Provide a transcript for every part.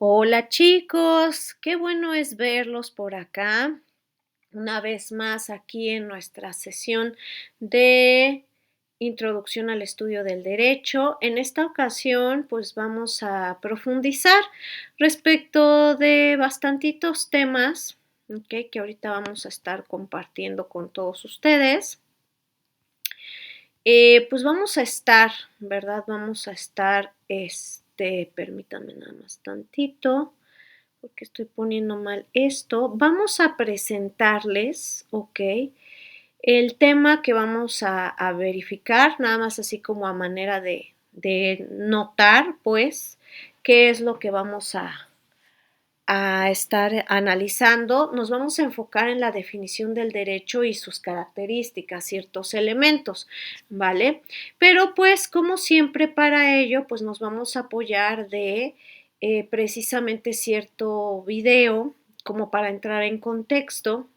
Hola chicos, qué bueno es verlos por acá, una vez más aquí en nuestra sesión de introducción al estudio del derecho. En esta ocasión, pues vamos a profundizar respecto de bastantitos temas, ¿ok? Que ahorita vamos a estar compartiendo con todos ustedes. Pues vamos a estar, ¿verdad? Vamos a estar, permítanme nada más tantito porque estoy poniendo mal esto. Vamos a presentarles, ¿ok? El tema que vamos a verificar, nada más así como a manera de notar, pues, qué es lo que vamos a estar analizando. Nos vamos a enfocar en la definición del derecho y sus características, ciertos elementos, ¿vale? Pero pues como siempre para ello, pues nos vamos a apoyar de precisamente cierto video como para entrar en contexto.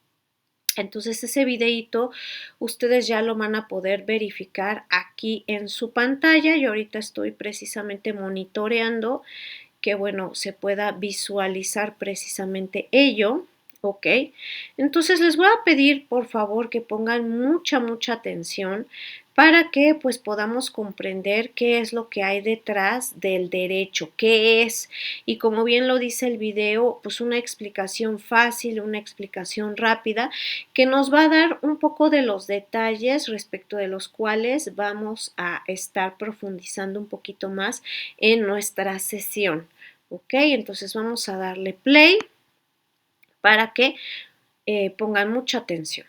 Entonces ese videíto ustedes ya lo van a poder verificar aquí en su pantalla. Yo ahorita estoy precisamente monitoreando que, bueno, se pueda visualizar precisamente ello, ¿ok? Entonces les voy a pedir, por favor, que pongan mucha atención para que pues podamos comprender qué es lo que hay detrás del derecho, qué es, y como bien lo dice el video, pues una explicación fácil, una explicación rápida, que nos va a dar un poco de los detalles respecto de los cuales vamos a estar profundizando un poquito más en nuestra sesión. ¿Ok? Entonces vamos a darle play para que pongan mucha atención.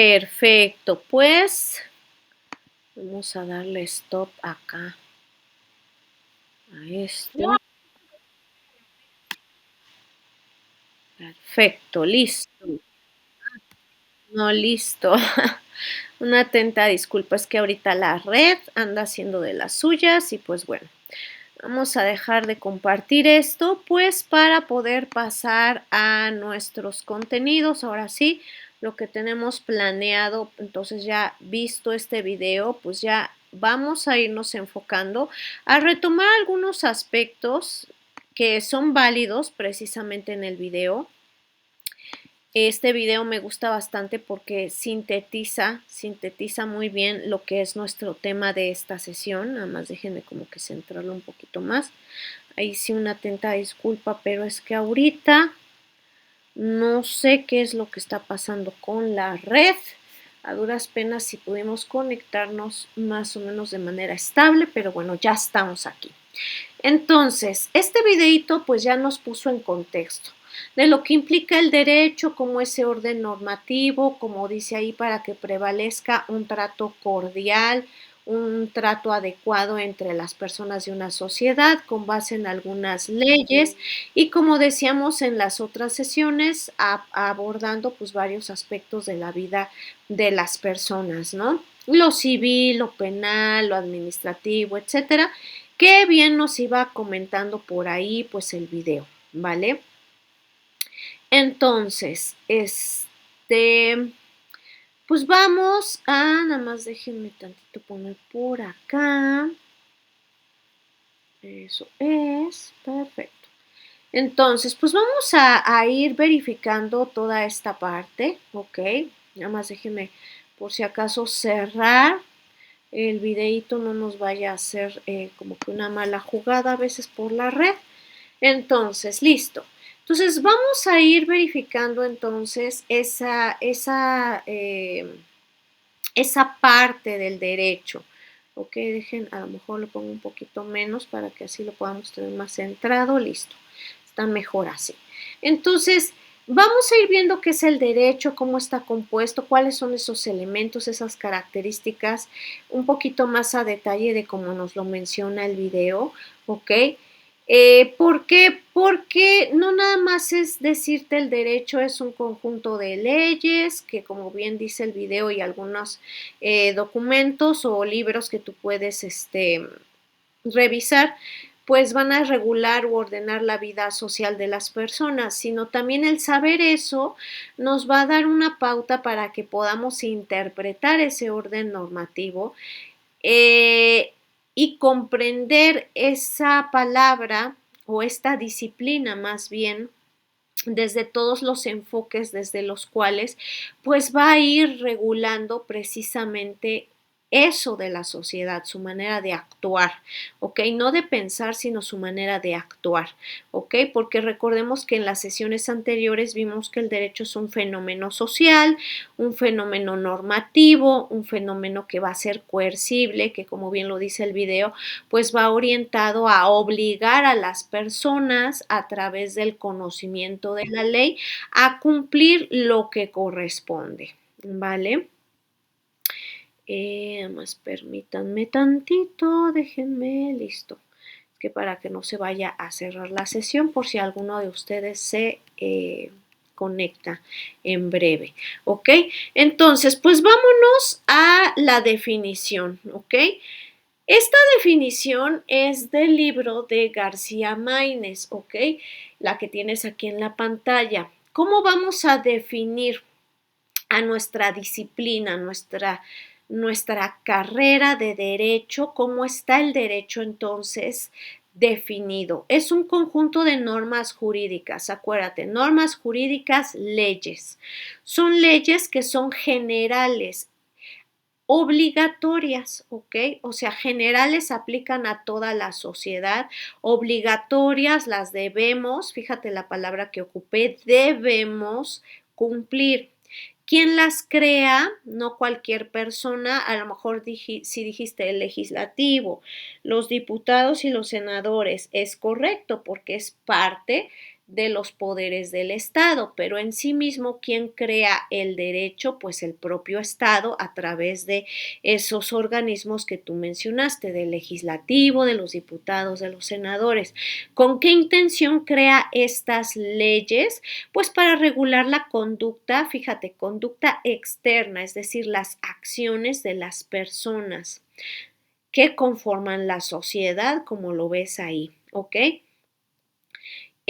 Perfecto, pues vamos a darle stop acá a esto. Perfecto, listo. No, listo. Una atenta disculpa, es que ahorita la red anda haciendo de las suyas y pues bueno, vamos a dejar de compartir esto pues para poder pasar a nuestros contenidos. Ahora sí, lo que tenemos planeado, entonces ya visto este video, pues ya vamos a irnos enfocando a retomar algunos aspectos que son válidos precisamente en el video. Este video me gusta bastante porque sintetiza muy bien lo que es nuestro tema de esta sesión. Nada más déjenme como que centrarlo un poquito más. Ahí sí una atenta disculpa, pero es que ahorita no sé qué es lo que está pasando con la red. A duras penas si pudimos conectarnos más o menos de manera estable, pero bueno, ya estamos aquí. Entonces, este videito pues ya nos puso en contexto de lo que implica el derecho, como ese orden normativo, como dice ahí, para que prevalezca un trato cordial, un trato adecuado entre las personas de una sociedad con base en algunas leyes y como decíamos en las otras sesiones, abordando pues varios aspectos de la vida de las personas, ¿no? Lo civil, lo penal, lo administrativo, etcétera, que bien nos iba comentando por ahí pues el video, ¿vale? Entonces, pues vamos a, nada más déjenme tantito poner por acá. Eso es, perfecto. Entonces, pues vamos a ir verificando toda esta parte, ¿ok? Nada más déjenme, por si acaso, cerrar el videito, no nos vaya a hacer como que una mala jugada a veces por la red. Entonces, listo. Entonces, vamos a ir verificando entonces esa parte del derecho. Ok, dejen, a lo mejor lo pongo un poquito menos para que así lo podamos tener más centrado. Listo, está mejor así. Entonces, vamos a ir viendo qué es el derecho, cómo está compuesto, cuáles son esos elementos, esas características, un poquito más a detalle de cómo nos lo menciona el video, ¿ok? ¿Por qué? Porque no nada más es decirte el derecho es un conjunto de leyes que, como bien dice el video, y algunos documentos o libros que tú puedes revisar, pues van a regular u ordenar la vida social de las personas, sino también el saber eso nos va a dar una pauta para que podamos interpretar ese orden normativo y comprender esa palabra o esta disciplina más bien desde todos los enfoques desde los cuales pues va a ir regulando precisamente eso de la sociedad, su manera de actuar, ¿ok? No de pensar, sino su manera de actuar, ¿ok? Porque recordemos que en las sesiones anteriores vimos que el derecho es un fenómeno social, un fenómeno normativo, un fenómeno que va a ser coercible, que como bien lo dice el video, pues va orientado a obligar a las personas a través del conocimiento de la ley a cumplir lo que corresponde, ¿vale? Más permítanme tantito, déjenme, listo. Es que para que no se vaya a cerrar la sesión por si alguno de ustedes se conecta en breve, ¿ok? Entonces, pues vámonos a la definición, ¿ok? Esta definición es del libro de García Maínez, ¿ok? La que tienes aquí en la pantalla. ¿Cómo vamos a definir a nuestra disciplina, nuestra carrera de derecho? ¿Cómo está el derecho entonces definido? Es un conjunto de normas jurídicas, acuérdate, normas jurídicas, leyes. Son leyes que son generales, obligatorias, ¿ok? O sea, generales aplican a toda la sociedad, obligatorias las debemos, fíjate la palabra que ocupé, debemos cumplir. ¿Quién las crea? No cualquier persona, a lo mejor si dijiste el legislativo, los diputados y los senadores, es correcto porque es parte de los poderes del Estado, pero en sí mismo, ¿quién crea el derecho? Pues el propio Estado a través de esos organismos que tú mencionaste, del legislativo, de los diputados, de los senadores. ¿Con qué intención crea estas leyes? Pues para regular la conducta, fíjate, conducta externa, es decir, las acciones de las personas que conforman la sociedad, como lo ves ahí, ¿ok?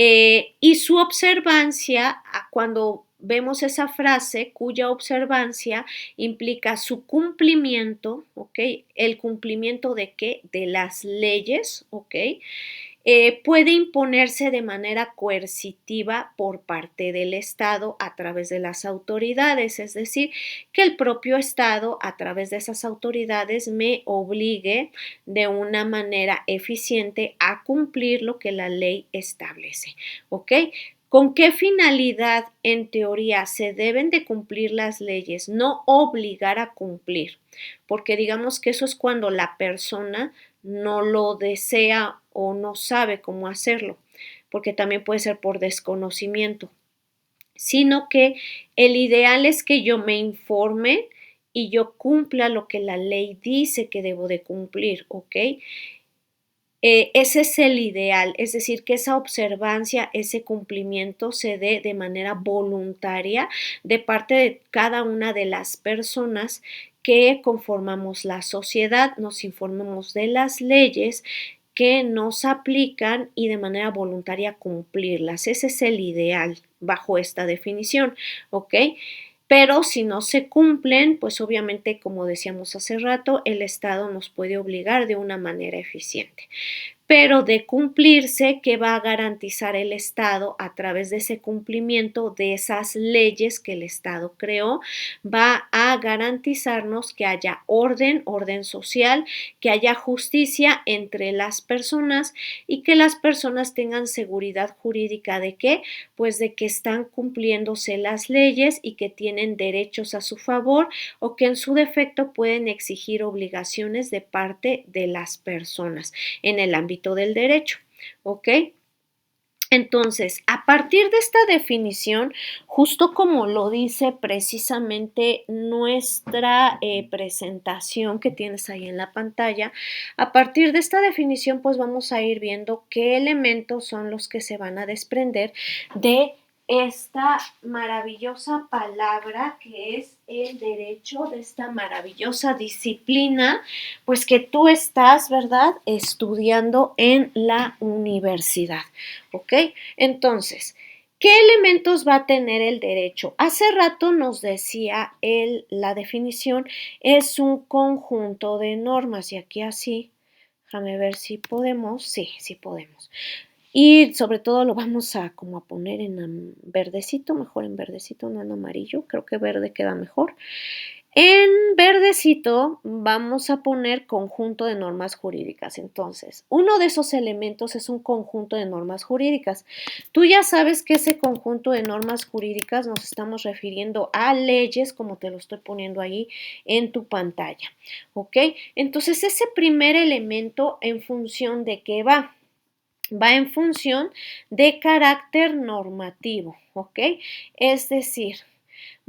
Y su observancia, cuando vemos esa frase, cuya observancia implica su cumplimiento, ¿ok? ¿El cumplimiento de qué? De las leyes, ¿ok? Puede imponerse de manera coercitiva por parte del Estado a través de las autoridades, es decir, que el propio Estado a través de esas autoridades me obligue de una manera eficiente a cumplir lo que la ley establece, ¿ok? ¿Con qué finalidad, en teoría, se deben de cumplir las leyes? No obligar a cumplir, porque digamos que eso es cuando la persona no lo desea o no sabe cómo hacerlo, porque también puede ser por desconocimiento, sino que el ideal es que yo me informe y yo cumpla lo que la ley dice que debo de cumplir, ¿ok? Ese es el ideal, es decir, que esa observancia, ese cumplimiento se dé de manera voluntaria de parte de cada una de las personas que conformamos la sociedad, nos informemos de las leyes que nos aplican y de manera voluntaria cumplirlas. Ese es el ideal bajo esta definición, ¿ok? Pero si no se cumplen, pues obviamente, como decíamos hace rato, el Estado nos puede obligar de una manera eficiente. Pero de cumplirse, ¿qué va a garantizar el Estado a través de ese cumplimiento de esas leyes que el Estado creó? Va a garantizarnos que haya orden, orden social, que haya justicia entre las personas y que las personas tengan seguridad jurídica de qué, pues de que están cumpliéndose las leyes y que tienen derechos a su favor o que en su defecto pueden exigir obligaciones de parte de las personas en el ámbito del derecho, ¿ok? Entonces, a partir de esta definición, justo como lo dice precisamente nuestra presentación que tienes ahí en la pantalla, a partir de esta definición, pues vamos a ir viendo qué elementos son los que se van a desprender de esta maravillosa palabra que es el derecho, de esta maravillosa disciplina, pues que tú estás, ¿verdad?, estudiando en la universidad. ¿Ok? Entonces, ¿qué elementos va a tener el derecho? Hace rato nos decía la definición, es un conjunto de normas y aquí así, déjame ver si podemos, sí podemos. Y sobre todo lo vamos a como a poner en verdecito, mejor en verdecito, no en amarillo, creo que verde queda mejor. En verdecito vamos a poner conjunto de normas jurídicas. Entonces, uno de esos elementos es un conjunto de normas jurídicas. Tú ya sabes que ese conjunto de normas jurídicas nos estamos refiriendo a leyes, como te lo estoy poniendo ahí en tu pantalla. ¿Ok? Entonces, ese primer elemento, ¿en función de qué va? Va en función de carácter normativo, ¿ok? Es decir,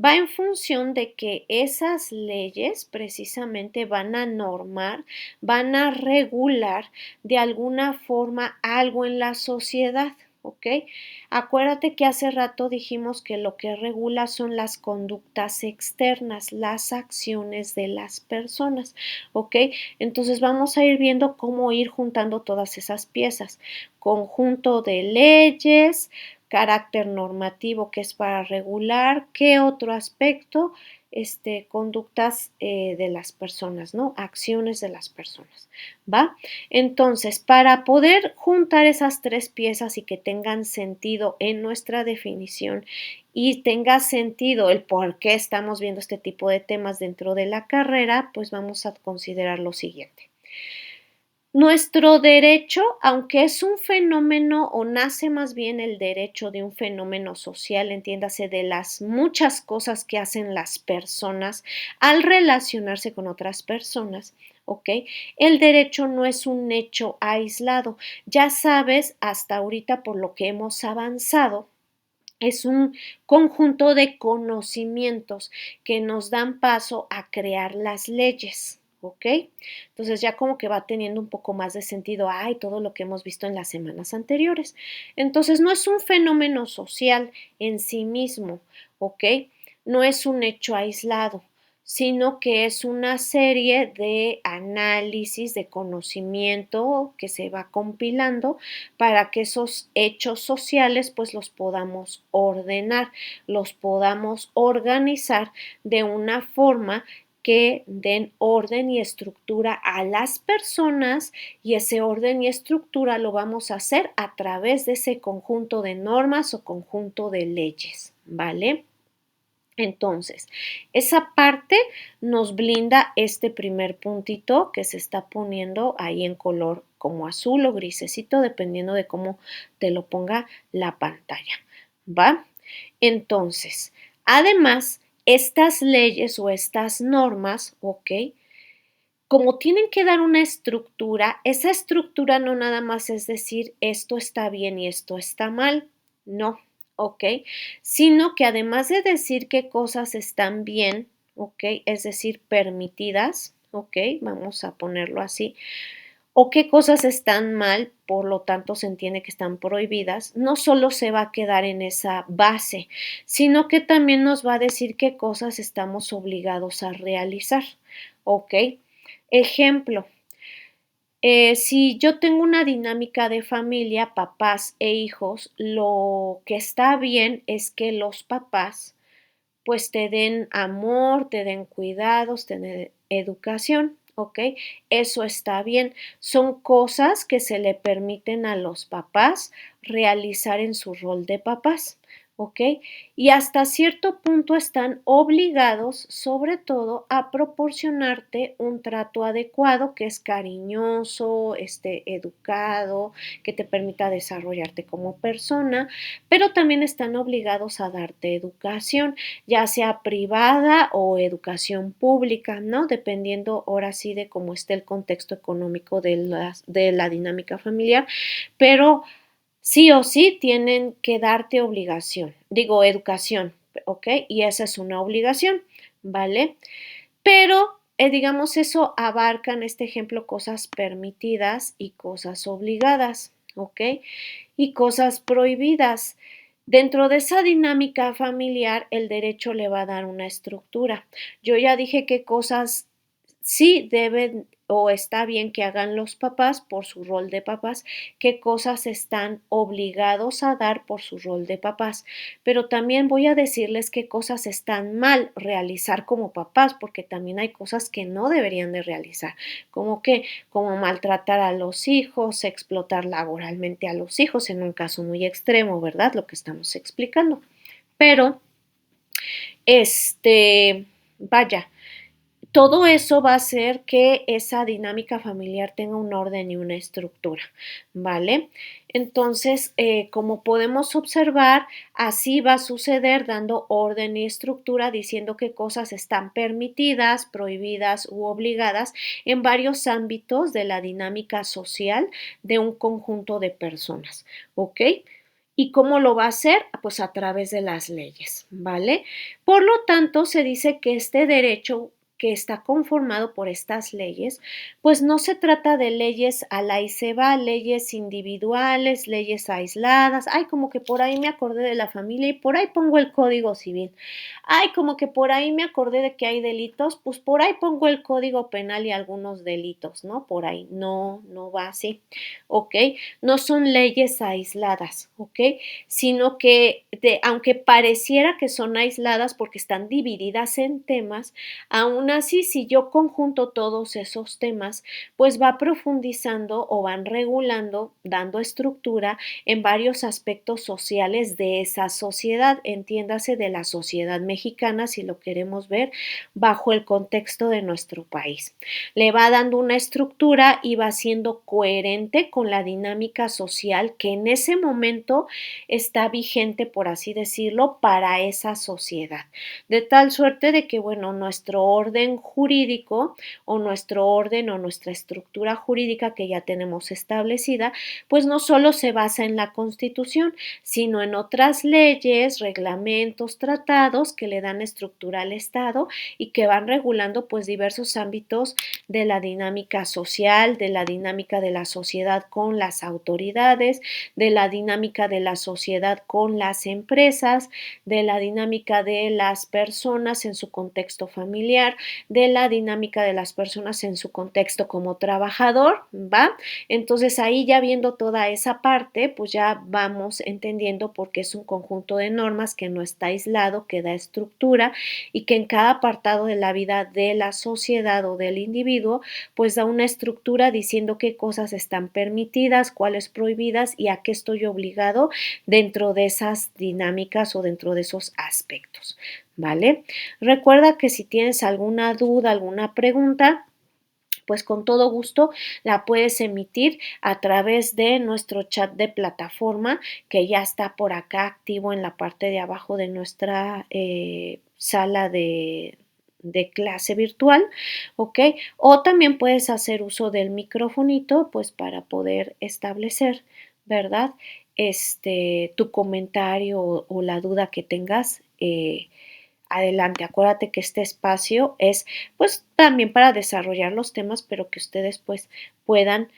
va en función de que esas leyes precisamente van a normar, van a regular de alguna forma algo en la sociedad, ¿ok? Acuérdate que hace rato dijimos que lo que regula son las conductas externas, las acciones de las personas, ¿ok? Entonces vamos a ir viendo cómo ir juntando todas esas piezas. Conjunto de leyes, carácter normativo que es para regular, ¿qué otro aspecto? Conductas de las personas, ¿no? Acciones de las personas, ¿va? Entonces, para poder juntar esas tres piezas y que tengan sentido en nuestra definición y tenga sentido el por qué estamos viendo este tipo de temas dentro de la carrera, pues vamos a considerar lo siguiente. Nuestro derecho, aunque es un fenómeno o nace más bien el derecho de un fenómeno social, entiéndase, de las muchas cosas que hacen las personas al relacionarse con otras personas, ¿ok? El derecho no es un hecho aislado. Ya sabes, hasta ahorita por lo que hemos avanzado, es un conjunto de conocimientos que nos dan paso a crear las leyes, ¿ok? Entonces ya como que va teniendo un poco más de sentido, ay, todo lo que hemos visto en las semanas anteriores. Entonces no es un fenómeno social en sí mismo, ¿ok? No es un hecho aislado, sino que es una serie de análisis, de conocimiento que se va compilando para que esos hechos sociales pues los podamos ordenar, los podamos organizar de una forma que den orden y estructura a las personas, y ese orden y estructura lo vamos a hacer a través de ese conjunto de normas o conjunto de leyes, ¿vale? Entonces, esa parte nos blinda este primer puntito que se está poniendo ahí en color como azul o grisecito, dependiendo de cómo te lo ponga la pantalla, ¿va? Entonces, además, estas leyes o estas normas, ¿ok? Como tienen que dar una estructura, esa estructura no nada más es decir esto está bien y esto está mal, no, ¿ok? Sino que además de decir qué cosas están bien, ¿ok? Es decir, permitidas, ¿ok? Vamos a ponerlo así, o qué cosas están mal, por lo tanto se entiende que están prohibidas, no solo se va a quedar en esa base, sino que también nos va a decir qué cosas estamos obligados a realizar, ¿ok? Ejemplo, si yo tengo una dinámica de familia, papás e hijos, lo que está bien es que los papás pues te den amor, te den cuidados, te den educación, ¿ok? Eso está bien. Son cosas que se le permiten a los papás realizar en su rol de papás, ¿ok? Y hasta cierto punto están obligados, sobre todo, a proporcionarte un trato adecuado, que es cariñoso, educado, que te permita desarrollarte como persona, pero también están obligados a darte educación, ya sea privada o educación pública, ¿no? Dependiendo ahora sí de cómo esté el contexto económico de la dinámica familiar, pero sí o sí tienen que darte obligación, digo educación, ¿ok? Y esa es una obligación, ¿vale? Pero, digamos, eso abarca en este ejemplo cosas permitidas y cosas obligadas, ¿ok? Y cosas prohibidas. Dentro de esa dinámica familiar, el derecho le va a dar una estructura. Yo ya dije qué cosas sí deben o está bien que hagan los papás por su rol de papás, qué cosas están obligados a dar por su rol de papás, pero también voy a decirles qué cosas están mal realizar como papás, porque también hay cosas que no deberían de realizar, como que, como maltratar a los hijos, explotar laboralmente a los hijos, en un caso muy extremo, ¿verdad? Lo que estamos explicando. Pero, vaya, todo eso va a hacer que esa dinámica familiar tenga un orden y una estructura, ¿vale? Entonces, como podemos observar, así va a suceder dando orden y estructura, diciendo qué cosas están permitidas, prohibidas u obligadas en varios ámbitos de la dinámica social de un conjunto de personas, ¿ok? ¿Y cómo lo va a hacer? Pues a través de las leyes, ¿vale? Por lo tanto, se dice que este derecho que está conformado por estas leyes, pues no se trata de leyes a la y se va, leyes individuales, leyes aisladas, ay, como que por ahí me acordé de la familia y por ahí pongo el código civil, ay, como que por ahí me acordé de que hay delitos, pues por ahí pongo el código penal y algunos delitos, ¿no? Por ahí, no, no va así, ¿ok? No son leyes aisladas, ¿ok? Sino que aunque pareciera que son aisladas porque están divididas en temas, aún aún así, si yo conjunto todos esos temas, pues va profundizando o van regulando, dando estructura en varios aspectos sociales de esa sociedad, entiéndase de la sociedad mexicana, si lo queremos ver bajo el contexto de nuestro país. Le va dando una estructura y va siendo coherente con la dinámica social que en ese momento está vigente, por así decirlo, para esa sociedad. De tal suerte de que, bueno, nuestro orden jurídico o nuestro orden o nuestra estructura jurídica que ya tenemos establecida, pues no solo se basa en la Constitución, sino en otras leyes, reglamentos, tratados que le dan estructura al Estado y que van regulando pues diversos ámbitos de la dinámica social, de la dinámica de la sociedad con las autoridades, de la dinámica de la sociedad con las empresas, de la dinámica de las personas en su contexto familiar, de la dinámica de las personas en su contexto como trabajador, ¿va? Entonces ahí ya viendo toda esa parte, pues ya vamos entendiendo por qué es un conjunto de normas que no está aislado, que da estructura y que en cada apartado de la vida de la sociedad o del individuo, pues da una estructura diciendo qué cosas están permitidas, cuáles prohibidas y a qué estoy obligado dentro de esas dinámicas o dentro de esos aspectos, ¿vale? Recuerda que si tienes alguna duda, alguna pregunta, pues con todo gusto la puedes emitir a través de nuestro chat de plataforma que ya está por acá activo en la parte de abajo de nuestra sala de clase virtual, ¿ok? O también puedes hacer uso del microfonito, pues para poder establecer, ¿verdad? Tu comentario o la duda que tengas. Adelante, acuérdate que este espacio es pues también para desarrollar los temas, pero que ustedes pues puedan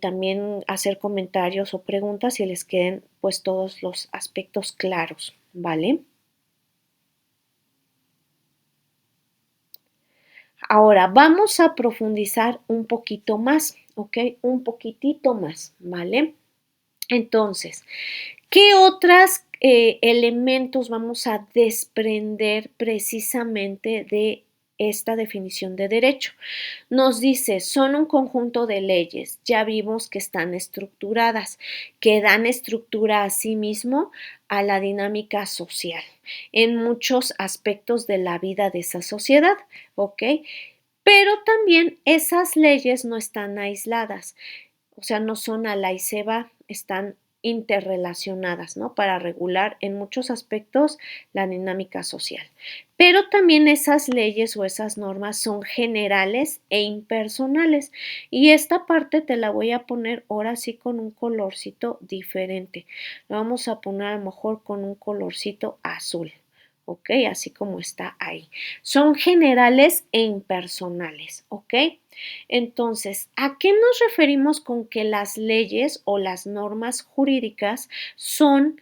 también hacer comentarios o preguntas y les queden pues todos los aspectos claros, ¿vale? Ahora vamos a profundizar un poquito más, ¿ok? Un poquitito más, ¿vale? Entonces, ¿qué otros elementos vamos a desprender precisamente de esta definición de derecho? Nos dice, son un conjunto de leyes, ya vimos que están estructuradas, que dan estructura a sí mismo a la dinámica social en muchos aspectos de la vida de esa sociedad, ¿ok? Pero también esas leyes no están aisladas, o sea, no son a la y se va, están interrelacionadas, ¿no? Para regular en muchos aspectos la dinámica social. Pero también esas leyes o esas normas son generales e impersonales. Y esta parte te la voy a poner ahora sí con un colorcito diferente. Lo vamos a poner a lo mejor con un colorcito azul. ¿Ok? Así como está ahí. Son generales e impersonales. ¿Ok? Entonces, ¿a qué nos referimos con que las leyes o las normas jurídicas son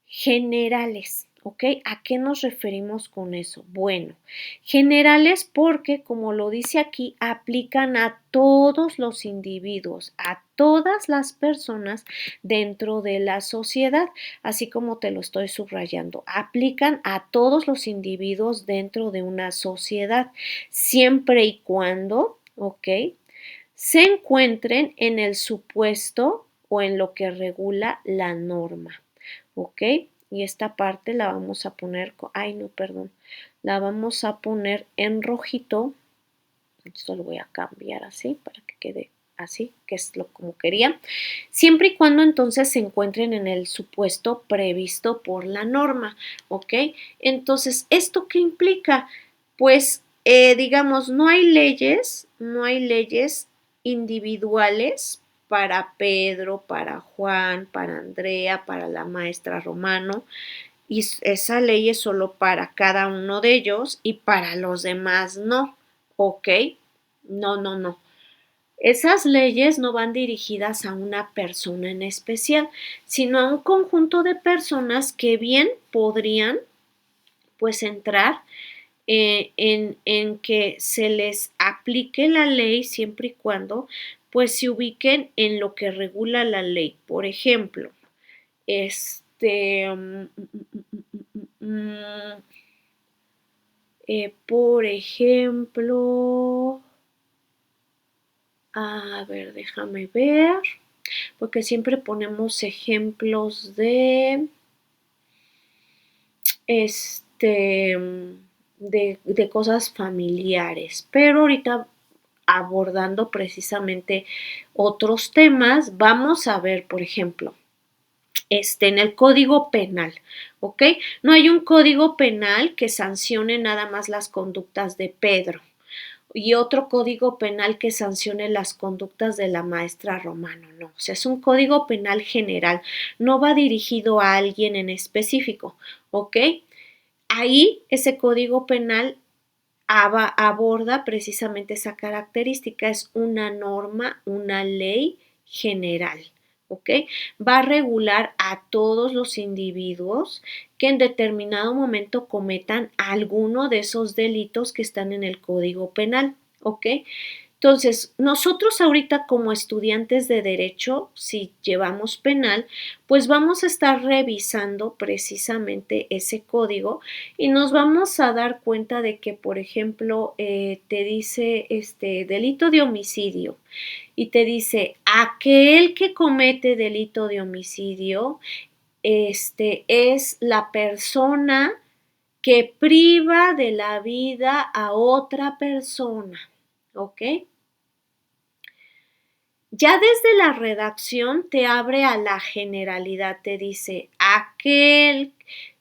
generales? ¿Ok? ¿A qué nos referimos con eso? Bueno, generales porque, como lo dice aquí, aplican a todos los individuos, a todas las personas dentro de la sociedad, así como te lo estoy subrayando, aplican a todos los individuos dentro de una sociedad, siempre y cuando, ¿ok? Se encuentren en el supuesto o en lo que regula la norma, ¿ok? Y esta parte la vamos a poner, ay no, perdón, la vamos a poner en rojito. Esto lo voy a cambiar así para que quede así, que es lo como quería, siempre y cuando entonces se encuentren en el supuesto previsto por la norma, ¿ok? Entonces, ¿esto qué implica? Pues, digamos, no hay leyes individuales para Pedro, para Juan, para Andrea, para la maestra Romano, y esa ley es solo para cada uno de ellos y para los demás no, ¿ok? No, no, no. Esas leyes no van dirigidas a una persona en especial, sino a un conjunto de personas que bien podrían pues entrar en que se les aplique la ley siempre y cuando pues se ubiquen en lo que regula la ley. Por ejemplo, este, mm, mm, mm, mm, Por ejemplo, a ver, déjame ver, porque siempre ponemos ejemplos este, de cosas familiares, pero ahorita abordando precisamente otros temas, vamos a ver, por ejemplo, en el Código Penal, ¿ok? No hay un Código Penal que sancione nada más las conductas de Pedro y otro Código Penal que sancione las conductas de la maestra Romano, no, o sea, es un Código Penal general, no va dirigido a alguien en específico, ¿ok? Ahí ese Código Penal aborda precisamente esa característica, es una norma, una ley general, ¿ok? Va a regular a todos los individuos que en determinado momento cometan alguno de esos delitos que están en el Código Penal, ¿ok? Entonces, nosotros ahorita como estudiantes de derecho, si llevamos penal, pues vamos a estar revisando precisamente ese código y nos vamos a dar cuenta de que, por ejemplo, te dice delito de homicidio y te dice aquel que comete delito de homicidio, es la persona que priva de la vida a otra persona, ¿ok? Ya desde la redacción te abre a la generalidad, te dice aquel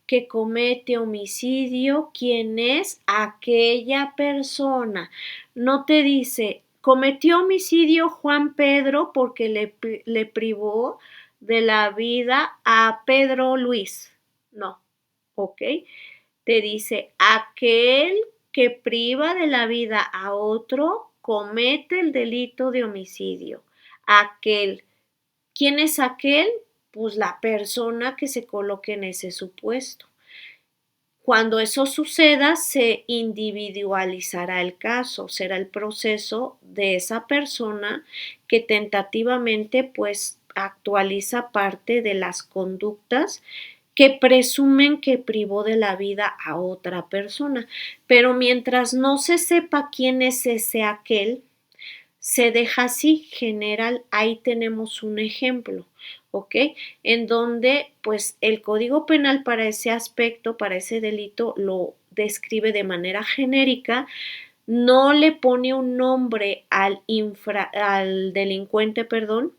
que comete homicidio, ¿quién es aquella persona? No te dice cometió homicidio Juan Pedro porque le privó de la vida a Pedro Luis. No, ¿ok? Te dice aquel que priva de la vida a otro comete el delito de homicidio. Aquel. ¿Quién es aquel? Pues la persona que se coloque en ese supuesto. Cuando eso suceda, se individualizará el caso, será el proceso de esa persona que tentativamente pues actualiza parte de las conductas que presumen que privó de la vida a otra persona. Pero mientras no se sepa quién es ese aquel, se deja así general. Ahí tenemos un ejemplo, ¿ok? En donde pues el Código Penal para ese aspecto, para ese delito, lo describe de manera genérica, no le pone un nombre al delincuente, perdón,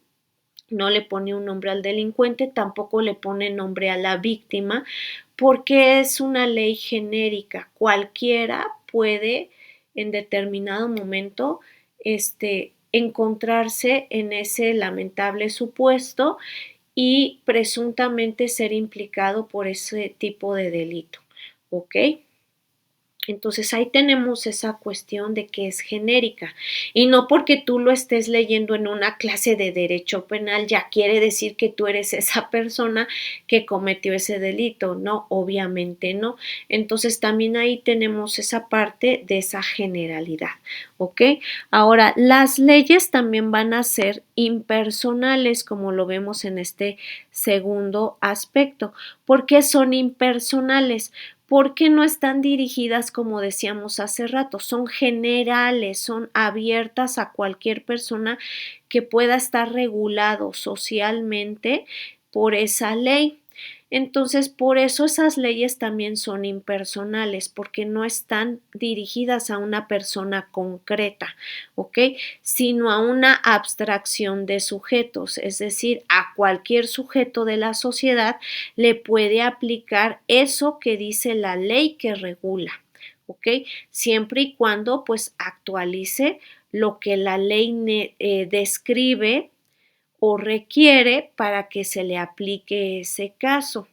no le pone un nombre al delincuente, tampoco le pone nombre a la víctima, porque es una ley genérica. Cualquiera puede en determinado momento encontrarse en ese lamentable supuesto y presuntamente ser implicado por ese tipo de delito. ¿Ok? Entonces ahí tenemos esa cuestión de que es genérica y no porque tú lo estés leyendo en una clase de derecho penal ya quiere decir que tú eres esa persona que cometió ese delito, no, obviamente no. Entonces también ahí tenemos esa parte de esa generalidad, ¿ok? Ahora, las leyes también van a ser impersonales como lo vemos en este segundo aspecto. ¿Por qué son impersonales? Porque no están dirigidas, como decíamos hace rato, son generales, son abiertas a cualquier persona que pueda estar regulado socialmente por esa ley. Entonces, por eso esas leyes también son impersonales, porque no están dirigidas a una persona concreta, ¿ok? Sino a una abstracción de sujetos, es decir, a cualquier sujeto de la sociedad le puede aplicar eso que dice la ley que regula, ¿ok? Siempre y cuando pues actualice lo que la ley describe o requiere para que se le aplique ese caso,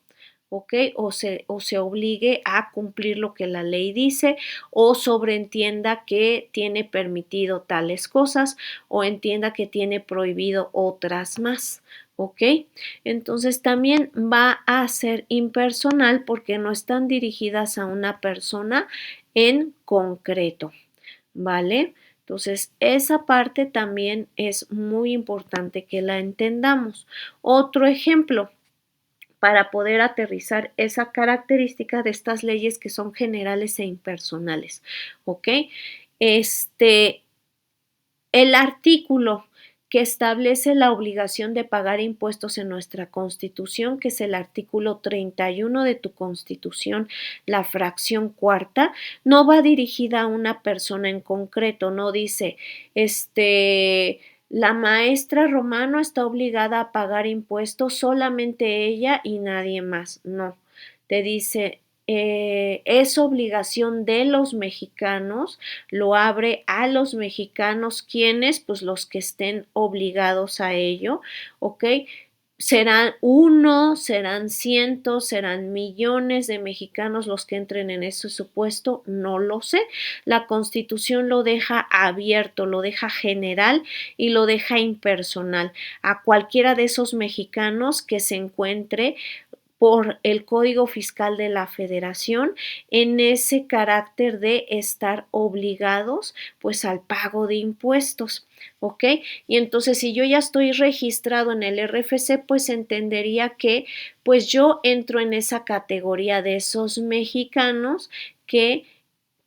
¿ok? O se obligue a cumplir lo que la ley dice o sobreentienda que tiene permitido tales cosas o entienda que tiene prohibido otras más, ¿ok? Entonces también va a ser impersonal porque no están dirigidas a una persona en concreto, ¿vale? Entonces, esa parte también es muy importante que la entendamos. Otro ejemplo, para poder aterrizar esa característica de estas leyes que son generales e impersonales, ¿ok? El artículo que establece la obligación de pagar impuestos en nuestra Constitución, que es el artículo 31 de tu Constitución, la fracción cuarta, no va dirigida a una persona en concreto, no dice, la maestra Romano está obligada a pagar impuestos solamente ella y nadie más, no, te dice, es obligación de los mexicanos, lo abre a los mexicanos, ¿quiénes? Pues los que estén obligados a ello, ¿ok? Serán uno, serán cientos, serán millones de mexicanos los que entren en ese supuesto, no lo sé. La Constitución lo deja abierto, lo deja general y lo deja impersonal a cualquiera de esos mexicanos que se encuentre por el Código Fiscal de la Federación en ese carácter de estar obligados pues al pago de impuestos, ¿ok? Y entonces si yo ya estoy registrado en el RFC, pues entendería que pues yo entro en esa categoría de esos mexicanos que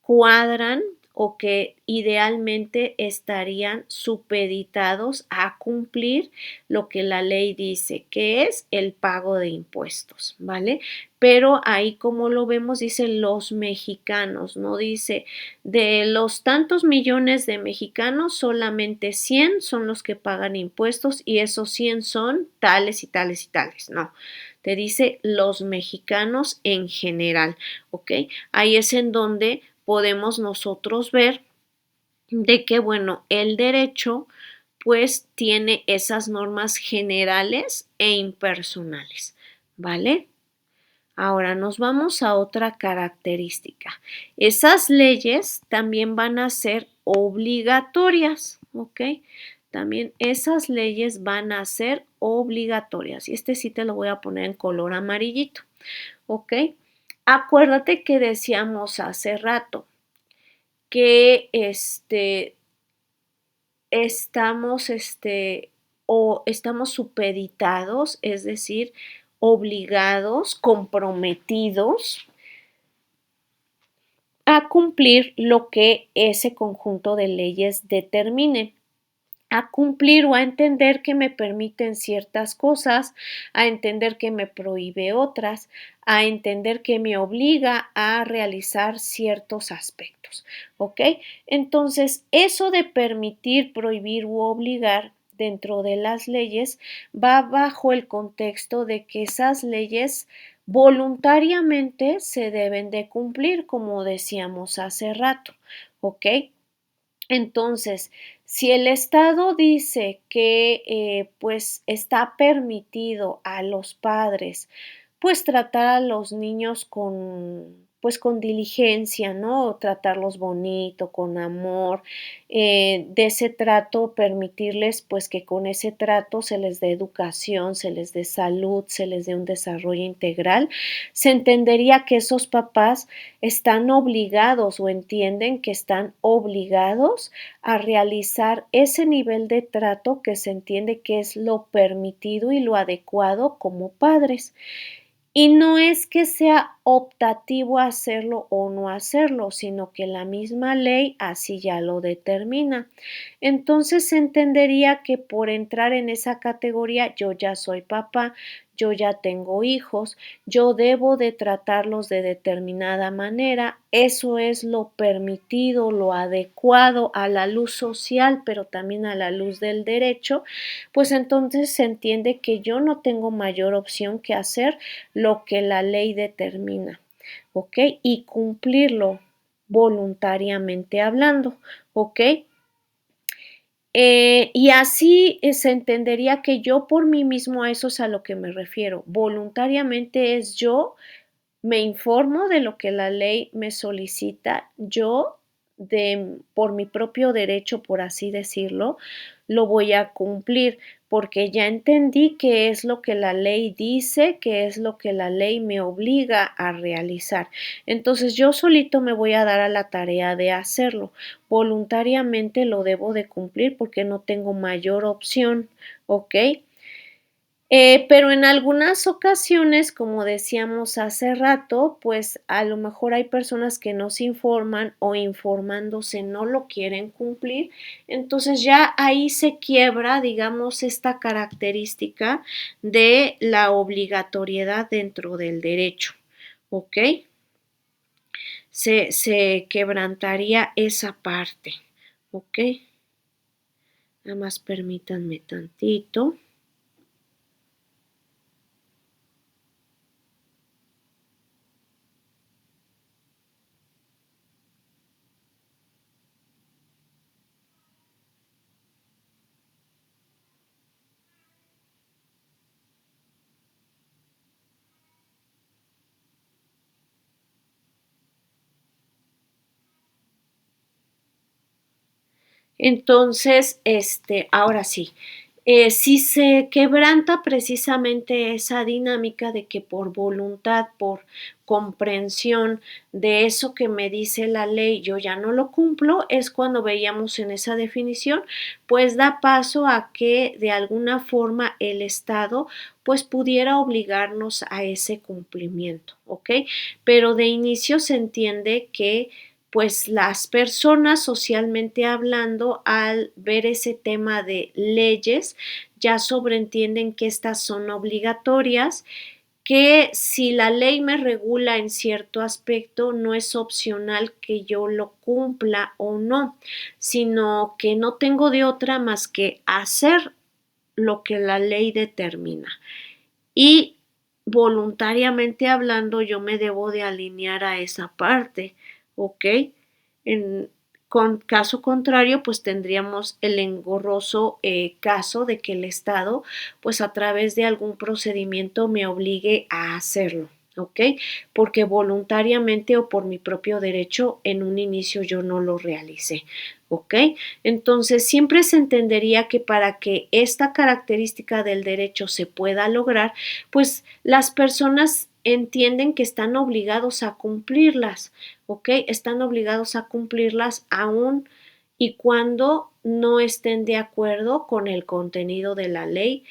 cuadran o que idealmente estarían supeditados a cumplir lo que la ley dice, que es el pago de impuestos, ¿vale? Pero ahí como lo vemos dice los mexicanos, no dice de los tantos millones de mexicanos, solamente 100 son los que pagan impuestos y esos 100 son tales y tales y tales, no. Te dice los mexicanos en general, ¿ok? Ahí es en donde podemos nosotros ver de que, bueno, el derecho pues tiene esas normas generales e impersonales, ¿vale? Ahora nos vamos a otra característica. Esas leyes también van a ser obligatorias, ¿ok? También esas leyes van a ser obligatorias. Y este sí te lo voy a poner en color amarillito, ¿ok? Acuérdate que decíamos hace rato que estamos, o estamos supeditados, es decir, obligados, comprometidos a cumplir lo que ese conjunto de leyes determine, a cumplir o a entender que me permiten ciertas cosas, a entender que me prohíbe otras, a entender que me obliga a realizar ciertos aspectos, ¿ok? Entonces, eso de permitir, prohibir u obligar dentro de las leyes va bajo el contexto de que esas leyes voluntariamente se deben de cumplir, como decíamos hace rato, ¿ok? Entonces, si el Estado dice que pues está permitido a los padres pues tratar a los niños con diligencia, ¿no? Tratarlos bonito, con amor, de ese trato permitirles pues que con ese trato se les dé educación, se les dé salud, se les dé un desarrollo integral, se entendería que esos papás están obligados o entienden que están obligados a realizar ese nivel de trato que se entiende que es lo permitido y lo adecuado como padres. Y no es que sea optativo hacerlo o no hacerlo, sino que la misma ley así ya lo determina. Entonces se entendería que por entrar en esa categoría yo ya soy papá, yo ya tengo hijos, yo debo de tratarlos de determinada manera, eso es lo permitido, lo adecuado a la luz social, pero también a la luz del derecho, pues entonces se entiende que yo no tengo mayor opción que hacer lo que la ley determina, ¿ok? Y cumplirlo voluntariamente hablando, ¿ok? Y así se entendería que yo por mí mismo, a eso es a lo que me refiero. Voluntariamente es yo me informo de lo que la ley me solicita, yo por mi propio derecho, por así decirlo, lo voy a cumplir, porque ya entendí qué es lo que la ley dice, qué es lo que la ley me obliga a realizar. Entonces yo solito me voy a dar a la tarea de hacerlo. Voluntariamente lo debo de cumplir porque no tengo mayor opción, ¿ok? Pero en algunas ocasiones, como decíamos hace rato, pues a lo mejor hay personas que no se informan o informándose no lo quieren cumplir, entonces ya ahí se quiebra, digamos, esta característica de la obligatoriedad dentro del derecho, ¿ok? Se quebrantaría esa parte, ¿ok? Nada más permítanme tantito. Entonces, ahora sí, si se quebranta precisamente esa dinámica de que por voluntad, por comprensión de eso que me dice la ley, yo ya no lo cumplo, es cuando veíamos en esa definición, pues da paso a que de alguna forma el Estado pues pudiera obligarnos a ese cumplimiento, ¿ok? Pero de inicio se entiende que pues las personas socialmente hablando, al ver ese tema de leyes, ya sobreentienden que estas son obligatorias, que si la ley me regula en cierto aspecto, no es opcional que yo lo cumpla o no, sino que no tengo de otra más que hacer lo que la ley determina. Y voluntariamente hablando, yo me debo de alinear a esa parte, ¿ok? En con caso contrario, pues tendríamos el engorroso caso de que el Estado, pues a través de algún procedimiento me obligue a hacerlo, ¿ok? Porque voluntariamente o por mi propio derecho en un inicio yo no lo realicé, ¿ok? Entonces siempre se entendería que para que esta característica del derecho se pueda lograr, pues las personas entienden que están obligados a cumplirlas, ¿ok? Están obligados a cumplirlas aún y cuando no estén de acuerdo con el contenido de la ley,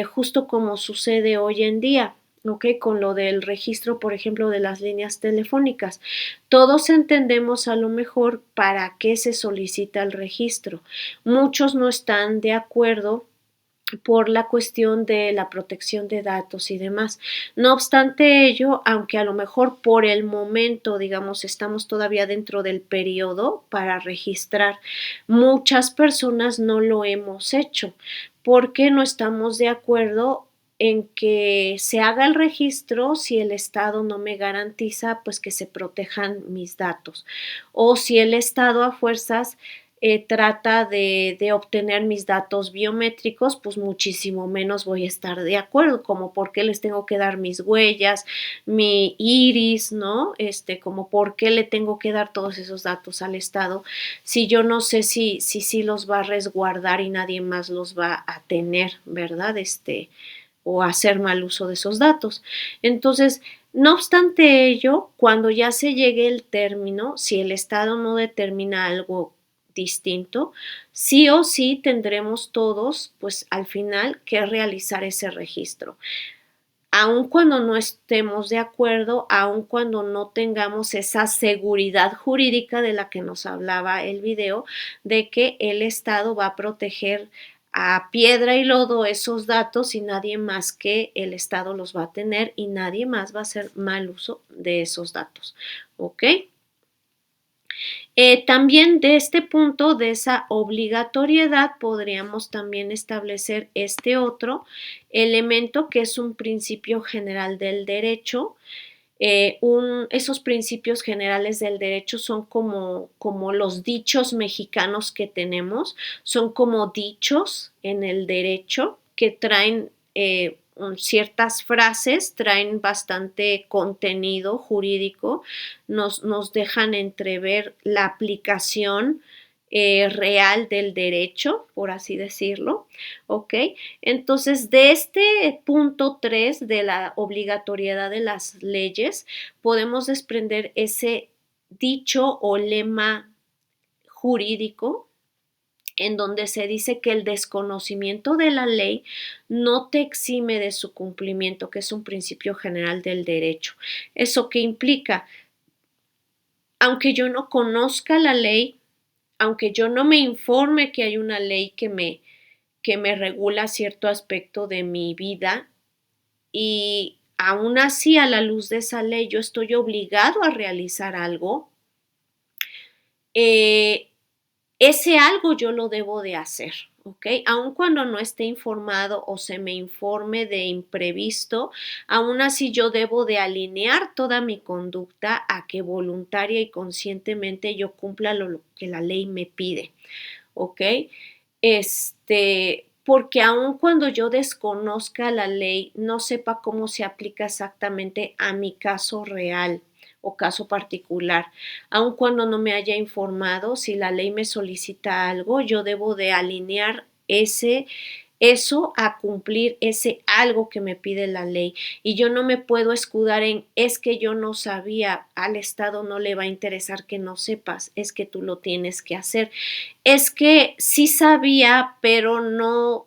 justo como sucede hoy en día. ¿Ok? Con lo del registro, por ejemplo, de las líneas telefónicas. Todos entendemos a lo mejor para qué se solicita el registro. Muchos no están de acuerdo por la cuestión de la protección de datos y demás. No obstante ello, aunque a lo mejor por el momento, digamos, estamos todavía dentro del periodo para registrar, muchas personas no lo hemos hecho porque no estamos de acuerdo en que se haga el registro si el Estado no me garantiza pues que se protejan mis datos o si el Estado a fuerzas trata de obtener mis datos biométricos, pues muchísimo menos voy a estar de acuerdo, como por qué les tengo que dar mis huellas, mi iris, ¿no? Como por qué le tengo que dar todos esos datos al Estado, si yo no sé si los va a resguardar y nadie más los va a tener, ¿verdad? O hacer mal uso de esos datos. Entonces, no obstante ello, cuando ya se llegue el término, si el Estado no determina algo distinto, sí o sí tendremos todos, pues al final, que realizar ese registro. Aun cuando no estemos de acuerdo, aun cuando no tengamos esa seguridad jurídica de la que nos hablaba el video, de que el Estado va a proteger a piedra y lodo esos datos y nadie más que el Estado los va a tener y nadie más va a hacer mal uso de esos datos. ¿Ok? También de este punto, de esa obligatoriedad, podríamos también establecer este otro elemento que es un principio general del derecho. Esos principios generales del derecho son como los dichos mexicanos que tenemos, son como dichos en el derecho que traen ciertas frases, traen bastante contenido jurídico, nos dejan entrever la aplicación real del derecho, por así decirlo, ¿ok? Entonces, de este punto 3 de la obligatoriedad de las leyes, podemos desprender ese dicho o lema jurídico en donde se dice que el desconocimiento de la ley no te exime de su cumplimiento, que es un principio general del derecho. ¿Eso qué implica? Aunque yo no conozca la ley, aunque yo no me informe que hay una ley que me regula cierto aspecto de mi vida, y aún así, a la luz de esa ley, yo estoy obligado a realizar algo, eh, ese algo yo lo debo de hacer, ¿ok? Aun cuando no esté informado o se me informe de imprevisto, aún así yo debo de alinear toda mi conducta a que voluntaria y conscientemente yo cumpla lo que la ley me pide, ¿ok? Porque aun cuando yo desconozca la ley, no sepa cómo se aplica exactamente a mi caso real o caso particular, aun cuando no me haya informado, si la ley me solicita algo, yo debo de alinear eso a cumplir ese algo que me pide la ley. Y yo no me puedo escudar en, es que yo no sabía, al Estado no le va a interesar que no sepas, es que tú lo tienes que hacer. Es que sí sabía, pero no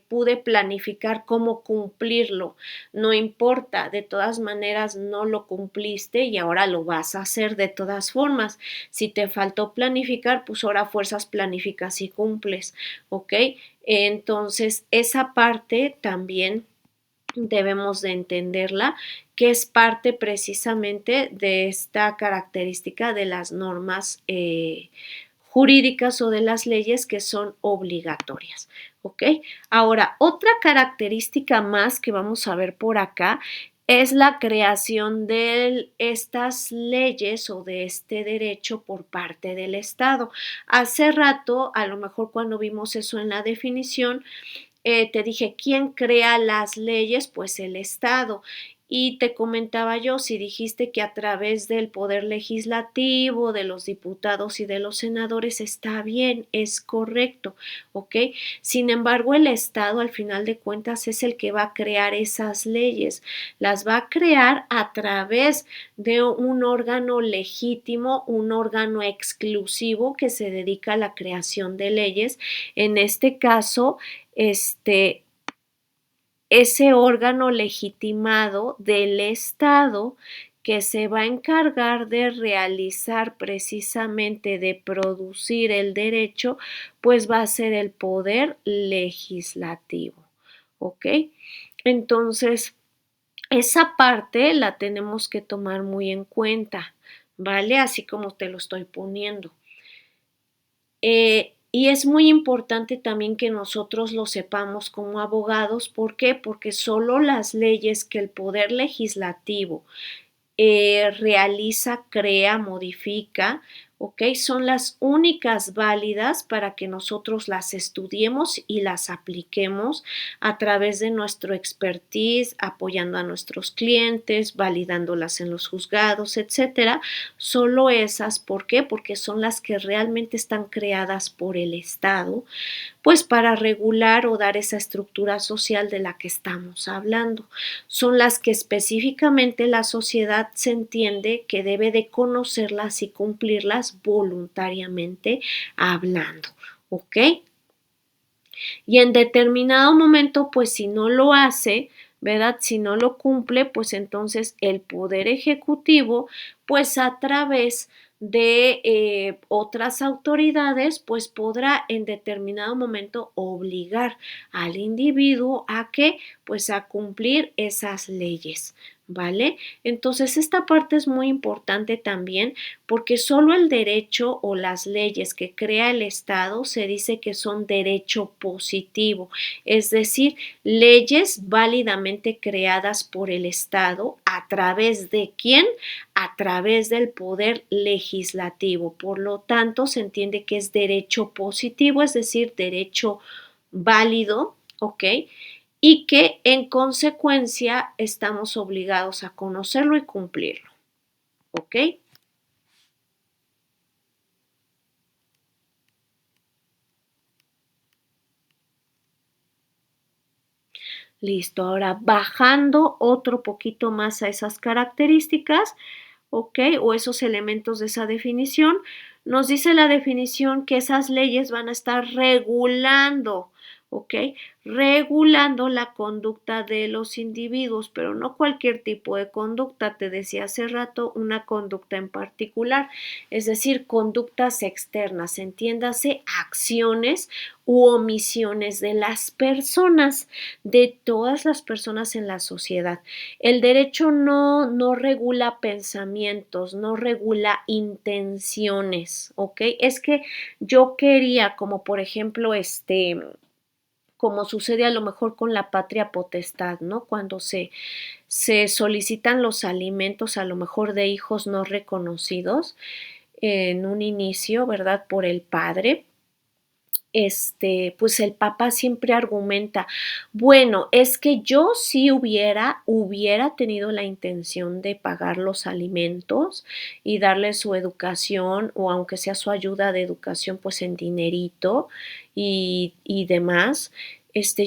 pude planificar cómo cumplirlo. No importa, de todas maneras no lo cumpliste y ahora lo vas a hacer de todas formas. Si te faltó planificar, pues ahora fuerzas planificas y cumples, ¿ok? Entonces, esa parte también debemos de entenderla, que es parte precisamente de esta característica de las normas jurídicas o de las leyes que son obligatorias, ¿ok? Ahora, otra característica más que vamos a ver por acá es la creación de estas leyes o de este derecho por parte del Estado. Hace rato, a lo mejor cuando vimos eso en la definición, te dije, ¿quién crea las leyes? Pues el Estado. Y te comentaba yo, si dijiste que a través del poder legislativo, de los diputados y de los senadores, está bien, es correcto, ¿ok? Sin embargo, el Estado, al final de cuentas, es el que va a crear esas leyes. Las va a crear a través de un órgano legítimo, un órgano exclusivo que se dedica a la creación de leyes. En este caso, ese órgano legitimado del Estado que se va a encargar de realizar precisamente, de producir el derecho, pues va a ser el poder legislativo, ¿ok? Entonces, esa parte la tenemos que tomar muy en cuenta, ¿vale? Así como te lo estoy poniendo. Y es muy importante también que nosotros lo sepamos como abogados. ¿Por qué? Porque solo las leyes que el Poder Legislativo realiza, crea, modifica, ¿ok? Son las únicas válidas para que nosotros las estudiemos y las apliquemos a través de nuestro expertise, apoyando a nuestros clientes, validándolas en los juzgados, etcétera. Solo esas, ¿por qué? Porque son las que realmente están creadas por el Estado, pues para regular o dar esa estructura social de la que estamos hablando. Son las que específicamente la sociedad se entiende que debe de conocerlas y cumplirlas voluntariamente hablando, ¿ok? Y en determinado momento, pues si no lo hace, ¿verdad? Si no lo cumple, pues entonces el Poder Ejecutivo, pues a través de otras autoridades, pues podrá en determinado momento obligar al individuo a que, pues a cumplir esas leyes, ¿vale? Entonces esta parte es muy importante también porque solo el derecho o las leyes que crea el Estado se dice que son derecho positivo, es decir, leyes válidamente creadas por el Estado a través de ¿quién? A través del poder legislativo. Por lo tanto, se entiende que es derecho positivo, es decir, derecho válido, ¿ok? Y que en consecuencia estamos obligados a conocerlo y cumplirlo, ¿ok? Listo, ahora bajando otro poquito más a esas características, ¿ok? O esos elementos de esa definición, nos dice la definición que esas leyes van a estar regulando, ¿ok? Regulando la conducta de los individuos, pero no cualquier tipo de conducta, te decía hace rato, una conducta en particular, es decir, conductas externas, entiéndase, acciones u omisiones de las personas, de todas las personas en la sociedad. El derecho no regula pensamientos, no regula intenciones, ¿ok? Es que yo quería, como por ejemplo, como sucede a lo mejor con la patria potestad, ¿no? Cuando se solicitan los alimentos a lo mejor de hijos no reconocidos en un inicio, ¿verdad? Por el padre, pues el papá siempre argumenta, bueno, es que yo sí hubiera tenido la intención de pagar los alimentos y darle su educación o aunque sea su ayuda de educación, pues en dinerito y demás.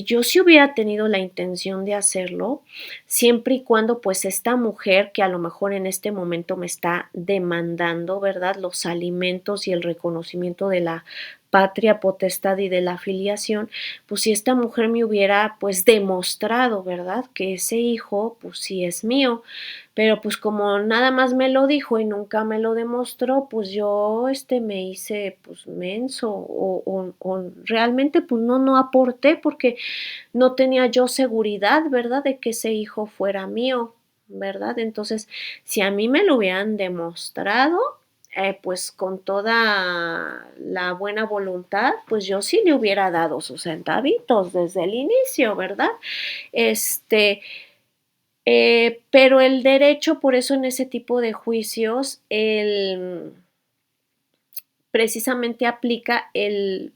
Yo sí hubiera tenido la intención de hacerlo, siempre y cuando pues esta mujer que a lo mejor en este momento me está demandando, ¿verdad? Los alimentos y el reconocimiento de la patria potestad y de la filiación, pues si esta mujer me hubiera pues demostrado, ¿verdad? Que ese hijo pues sí es mío, pero pues como nada más me lo dijo y nunca me lo demostró, pues yo me hice pues menso o realmente pues no aporté porque no tenía yo seguridad, ¿verdad? De que ese hijo fuera mío, ¿verdad? Entonces, si a mí me lo hubieran demostrado, pues con toda la buena voluntad, pues yo sí le hubiera dado sus centavitos desde el inicio, ¿verdad? Este, pero el derecho, por eso en ese tipo de juicios, precisamente aplica el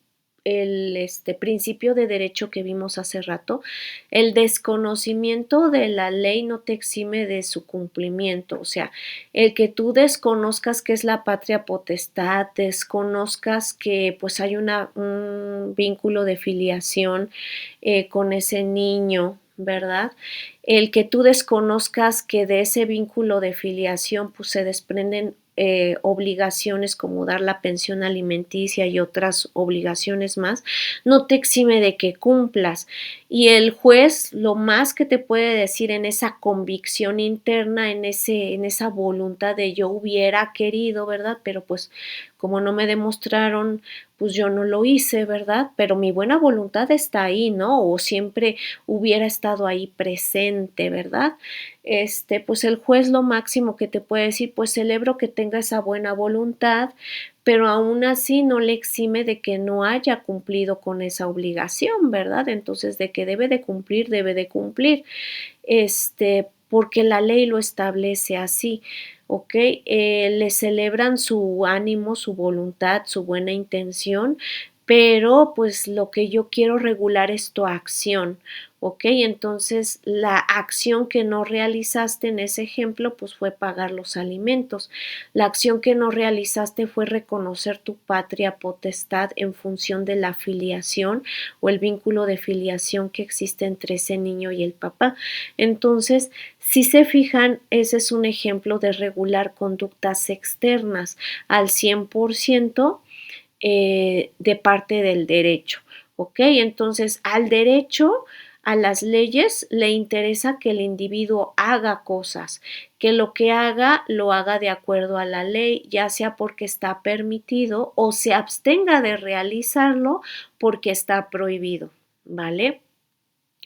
principio de derecho que vimos hace rato. El desconocimiento de la ley no te exime de su cumplimiento, o sea, el que tú desconozcas qué es la patria potestad, desconozcas que pues hay un vínculo de filiación con ese niño, ¿verdad? El que tú desconozcas que de ese vínculo de filiación pues se desprenden obligaciones como dar la pensión alimenticia y otras obligaciones más, no te exime de que cumplas. Y el juez lo más que te puede decir en esa convicción interna, en esa voluntad de yo hubiera querido, ¿verdad? Pero pues como no me demostraron, pues yo no lo hice, ¿verdad? Pero mi buena voluntad está ahí, ¿no? O siempre hubiera estado ahí presente, ¿verdad? Pues el juez lo máximo que te puede decir, pues celebro que tenga esa buena voluntad, pero aún así no le exime de que no haya cumplido con esa obligación, ¿verdad? Entonces, de que debe de cumplir, debe de cumplir, porque la ley lo establece así, ¿ok? Le celebran su ánimo, su voluntad, su buena intención, pero pues lo que yo quiero regular es tu acción, ¿ok? Entonces la acción que no realizaste en ese ejemplo pues fue pagar los alimentos. La acción que no realizaste fue reconocer tu patria potestad en función de la filiación o el vínculo de filiación que existe entre ese niño y el papá. Entonces, si se fijan, ese es un ejemplo de regular conductas externas al 100% de parte del derecho, ¿ok? Entonces, al derecho, a las leyes, le interesa que el individuo haga cosas, que lo que haga lo haga de acuerdo a la ley, ya sea porque está permitido o se abstenga de realizarlo porque está prohibido, ¿vale?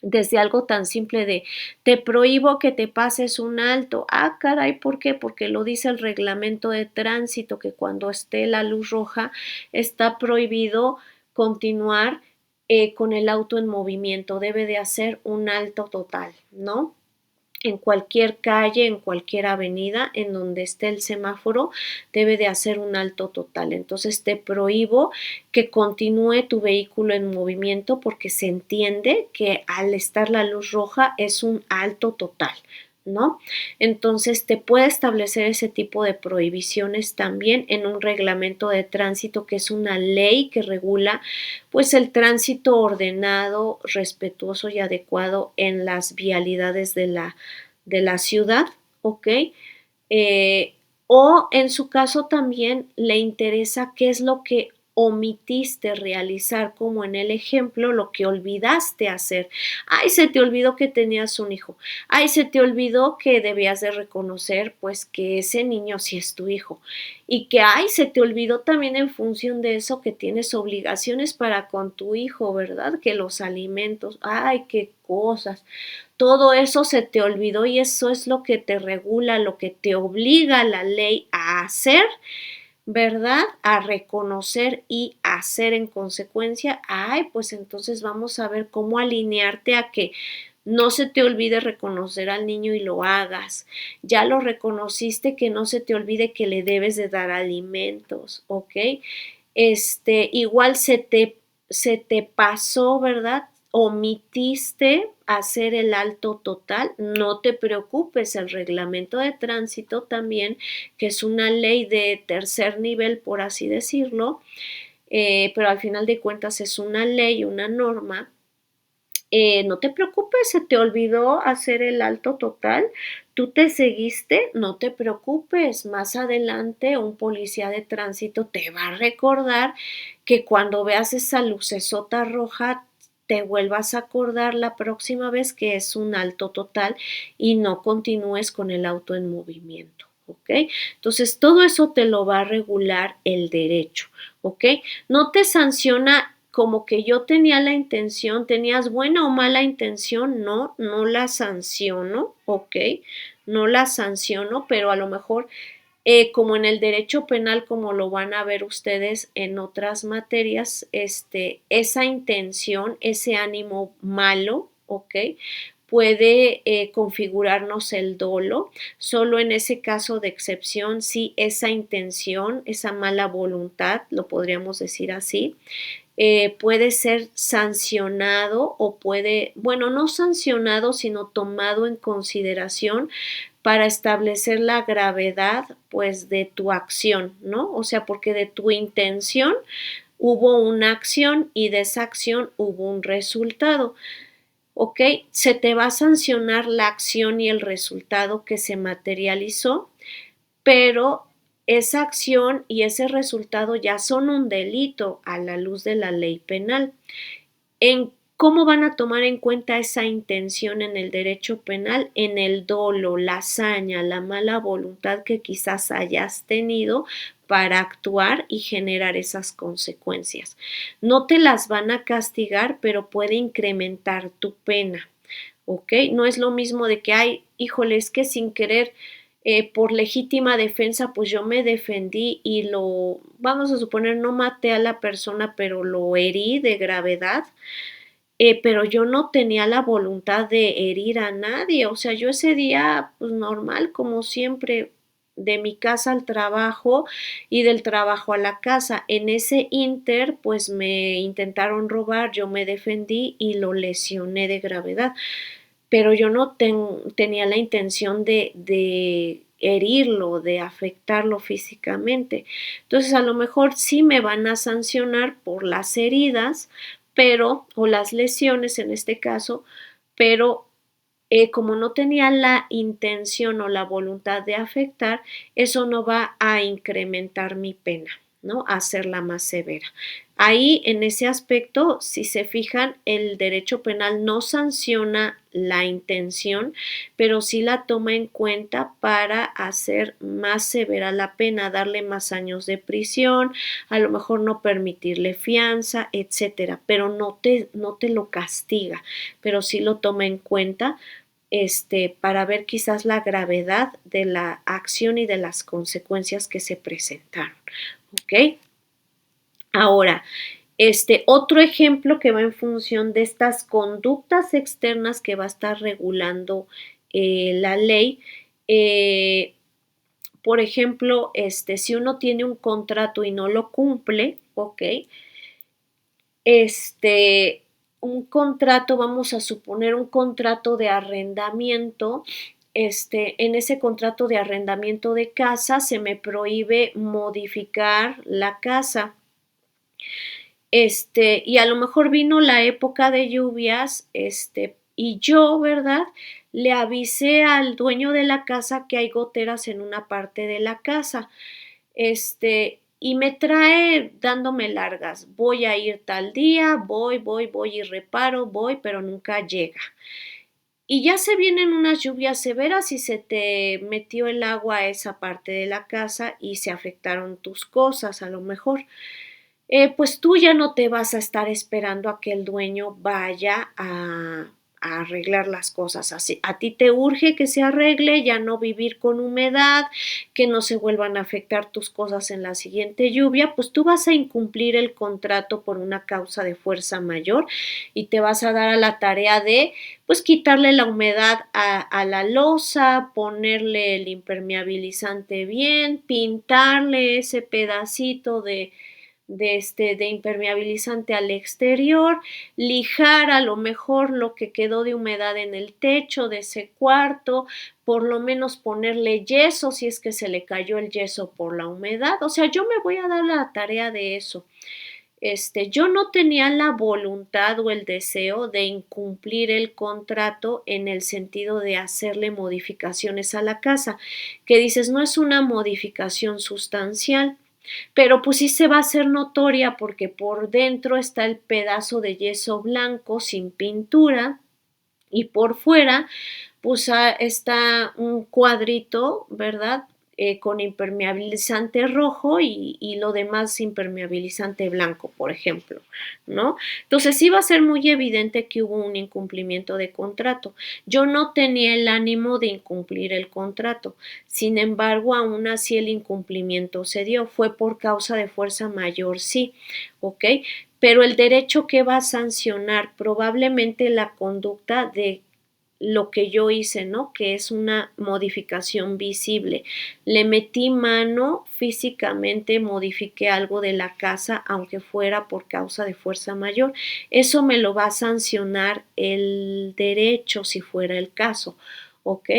Desde algo tan simple de te prohíbo que te pases un alto. Ah, caray, ¿por qué? Porque lo dice el reglamento de tránsito, que cuando esté la luz roja está prohibido continuar con el auto en movimiento. Debe de hacer un alto total, ¿no? En cualquier calle, en cualquier avenida en donde esté el semáforo, debe de hacer un alto total. Entonces te prohíbo que continúe tu vehículo en movimiento porque se entiende que al estar la luz roja es un alto total, ¿no? Entonces te puede establecer ese tipo de prohibiciones también en un reglamento de tránsito que es una ley que regula pues el tránsito ordenado, respetuoso y adecuado en las vialidades de la ciudad, ¿ok? O en su caso también le interesa qué es lo que omitiste realizar, como en el ejemplo, lo que olvidaste hacer. Ay, se te olvidó que tenías un hijo. Ay, se te olvidó que debías de reconocer, pues, que ese niño sí es tu hijo. Y que, ay, se te olvidó también en función de eso que tienes obligaciones para con tu hijo, ¿verdad? Que los alimentos, ay, qué cosas. Todo eso se te olvidó y eso es lo que te regula, lo que te obliga la ley a hacer, ¿verdad? A reconocer y hacer en consecuencia. Ay, pues entonces vamos a ver cómo alinearte a que no se te olvide reconocer al niño y lo hagas. Ya lo reconociste, que no se te olvide que le debes de dar alimentos, ¿ok? Igual se te pasó, ¿verdad? Omitiste hacer el alto total, no te preocupes, el reglamento de tránsito también, que es una ley de tercer nivel, por así decirlo, pero al final de cuentas es una ley, una norma. No te preocupes, se te olvidó hacer el alto total, tú te seguiste, no te preocupes, más adelante un policía de tránsito te va a recordar que cuando veas esa lucesota roja te vuelvas a acordar la próxima vez que es un alto total y no continúes con el auto en movimiento, ¿ok? Entonces todo eso te lo va a regular el derecho, ¿ok? No te sanciona como que yo tenía la intención, tenías buena o mala intención, no, no la sanciono, ¿ok? No la sanciono, pero a lo mejor como en el derecho penal, como lo van a ver ustedes en otras materias, esa intención, ese ánimo malo, ¿ok? Puede configurarnos el dolo, solo en ese caso de excepción, sí, esa intención, esa mala voluntad, lo podríamos decir así, puede ser sancionado o puede, bueno, no sancionado, sino tomado en consideración para establecer la gravedad, pues, de tu acción, ¿no? O sea, porque de tu intención hubo una acción y de esa acción hubo un resultado, ¿ok? Se te va a sancionar la acción y el resultado que se materializó, pero esa acción y ese resultado ya son un delito a la luz de la ley penal. ¿En cómo van a tomar en cuenta esa intención en el derecho penal? En el dolo, la hazaña, la mala voluntad que quizás hayas tenido para actuar y generar esas consecuencias. No te las van a castigar, pero puede incrementar tu pena, ¿ok? No es lo mismo de que, ay, híjole, es que sin querer, por legítima defensa, pues yo me defendí y vamos a suponer, no maté a la persona, pero lo herí de gravedad, pero yo no tenía la voluntad de herir a nadie, o sea, yo ese día, pues normal, como siempre, de mi casa al trabajo y del trabajo a la casa. En ese inter, pues me intentaron robar, yo me defendí y lo lesioné de gravedad, pero yo no tenía la intención de herirlo, de afectarlo físicamente. Entonces, a lo mejor sí me van a sancionar por las heridas, pero, o las lesiones en este caso, pero como no tenía la intención o la voluntad de afectar, eso no va a incrementar mi pena, ¿no? A hacerla más severa. Ahí, en ese aspecto, si se fijan, el derecho penal no sanciona la intención, pero sí la toma en cuenta para hacer más severa la pena, darle más años de prisión, a lo mejor no permitirle fianza, etcétera, pero no te lo castiga, pero sí lo toma en cuenta para ver quizás la gravedad de la acción y de las consecuencias que se presentaron, ¿ok? Ahora, otro ejemplo que va en función de estas conductas externas que va a estar regulando la ley, eh, por ejemplo, si uno tiene un contrato y no lo cumple, ¿ok? Un contrato, vamos a suponer un contrato de arrendamiento, en ese contrato de arrendamiento de casa se me prohíbe modificar la casa. Y a lo mejor vino la época de lluvias, y yo, ¿verdad? le avisé al dueño de la casa que hay goteras en una parte de la casa, y me trae dándome largas. Voy a ir tal día, voy y reparo, voy, pero nunca llega. Y ya se vienen unas lluvias severas y se te metió el agua a esa parte de la casa y se afectaron tus cosas, a lo mejor. Pues tú ya no te vas a estar esperando a que el dueño vaya a arreglar las cosas. Así, a ti te urge que se arregle, ya no vivir con humedad, que no se vuelvan a afectar tus cosas en la siguiente lluvia, pues tú vas a incumplir el contrato por una causa de fuerza mayor y te vas a dar a la tarea de, pues, quitarle la humedad a la losa, ponerle el impermeabilizante bien, pintarle ese pedacito de impermeabilizante al exterior, lijar a lo mejor lo que quedó de humedad en el techo de ese cuarto, por lo menos ponerle yeso si es que se le cayó el yeso por la humedad. O sea, yo me voy a dar la tarea de eso. Yo no tenía la voluntad o el deseo de incumplir el contrato en el sentido de hacerle modificaciones a la casa, que dices, no es una modificación sustancial, pero pues sí se va a hacer notoria porque por dentro está el pedazo de yeso blanco sin pintura y por fuera pues está un cuadrito, ¿verdad? Con impermeabilizante rojo y lo demás impermeabilizante blanco, por ejemplo, ¿no? Entonces sí va a ser muy evidente que hubo un incumplimiento de contrato. Yo no tenía el ánimo de incumplir el contrato, sin embargo, aún así el incumplimiento se dio, fue por causa de fuerza mayor, sí, ¿ok? Pero el derecho que va a sancionar probablemente la conducta de lo que yo hice, ¿no? Que es una modificación visible. Le metí mano físicamente, modifiqué algo de la casa, aunque fuera por causa de fuerza mayor. Eso me lo va a sancionar el derecho si fuera el caso, ¿ok?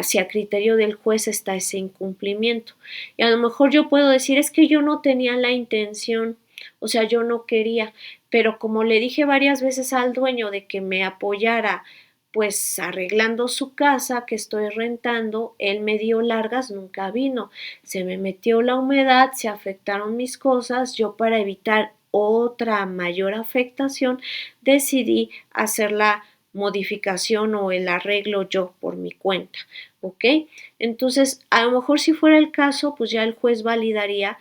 Si a criterio del juez está ese incumplimiento. Y a lo mejor yo puedo decir, es que yo no tenía la intención, o sea, yo no quería, pero como le dije varias veces al dueño de que me apoyara pues arreglando su casa que estoy rentando, él me dio largas, nunca vino. Se me metió la humedad, se afectaron mis cosas, yo para evitar otra mayor afectación decidí hacer la modificación o el arreglo yo por mi cuenta, ¿ok? Entonces, a lo mejor si fuera el caso, pues ya el juez validaría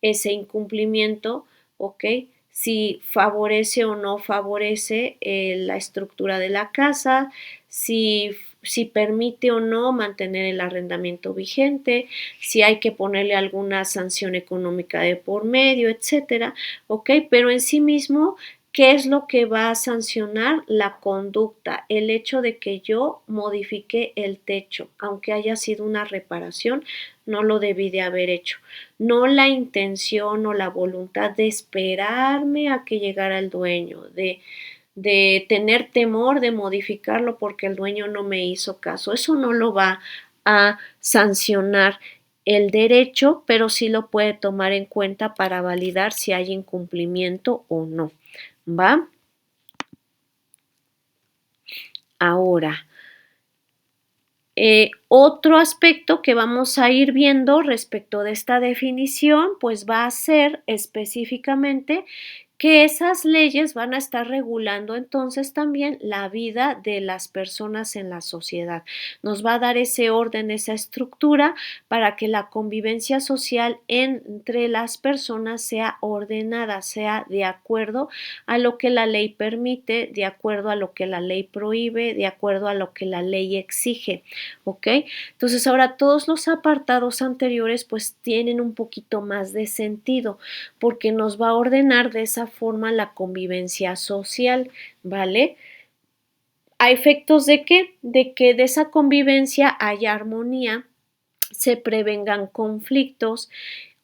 ese incumplimiento, ¿ok? Si favorece o no favorece la estructura de la casa, si permite o no mantener el arrendamiento vigente, si hay que ponerle alguna sanción económica de por medio, etcétera, ¿ok? Pero en sí mismo, ¿qué es lo que va a sancionar? La conducta, el hecho de que yo modifique el techo, aunque haya sido una reparación, no lo debí de haber hecho. No la intención o la voluntad de esperarme a que llegara el dueño, de tener temor de modificarlo porque el dueño no me hizo caso. Eso no lo va a sancionar el derecho, pero sí lo puede tomar en cuenta para validar si hay incumplimiento o no. ¿Va? Ahora, otro aspecto que vamos a ir viendo respecto de esta definición, pues va a ser específicamente que esas leyes van a estar regulando entonces también la vida de las personas en la sociedad. Nos va a dar ese orden, esa estructura para que la convivencia social entre las personas sea ordenada, sea de acuerdo a lo que la ley permite, de acuerdo a lo que la ley prohíbe, de acuerdo a lo que la ley exige, ¿ok? Entonces ahora todos los apartados anteriores pues tienen un poquito más de sentido porque nos va a ordenar de esa forma la convivencia social, ¿vale? ¿A efectos de qué? De que de esa convivencia haya armonía, se prevengan conflictos,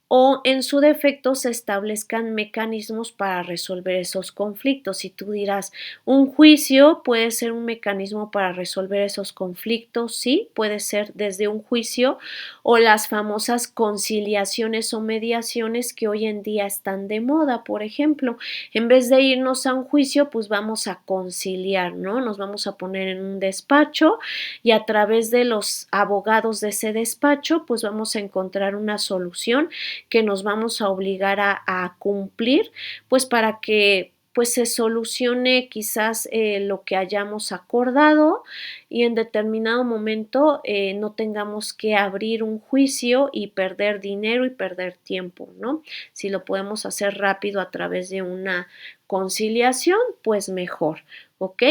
o en su defecto se establezcan mecanismos para resolver esos conflictos. Y tú dirás, ¿un juicio puede ser un mecanismo para resolver esos conflictos? Sí, puede ser desde un juicio o las famosas conciliaciones o mediaciones que hoy en día están de moda. Por ejemplo, en vez de irnos a un juicio, pues vamos a conciliar, ¿no? Nos vamos a poner en un despacho y a través de los abogados de ese despacho, pues vamos a encontrar una solución que nos vamos a obligar a cumplir, pues para que pues se solucione quizás lo que hayamos acordado y en determinado momento no tengamos que abrir un juicio y perder dinero y perder tiempo, ¿no? Si lo podemos hacer rápido a través de una conciliación, pues mejor, ¿ok?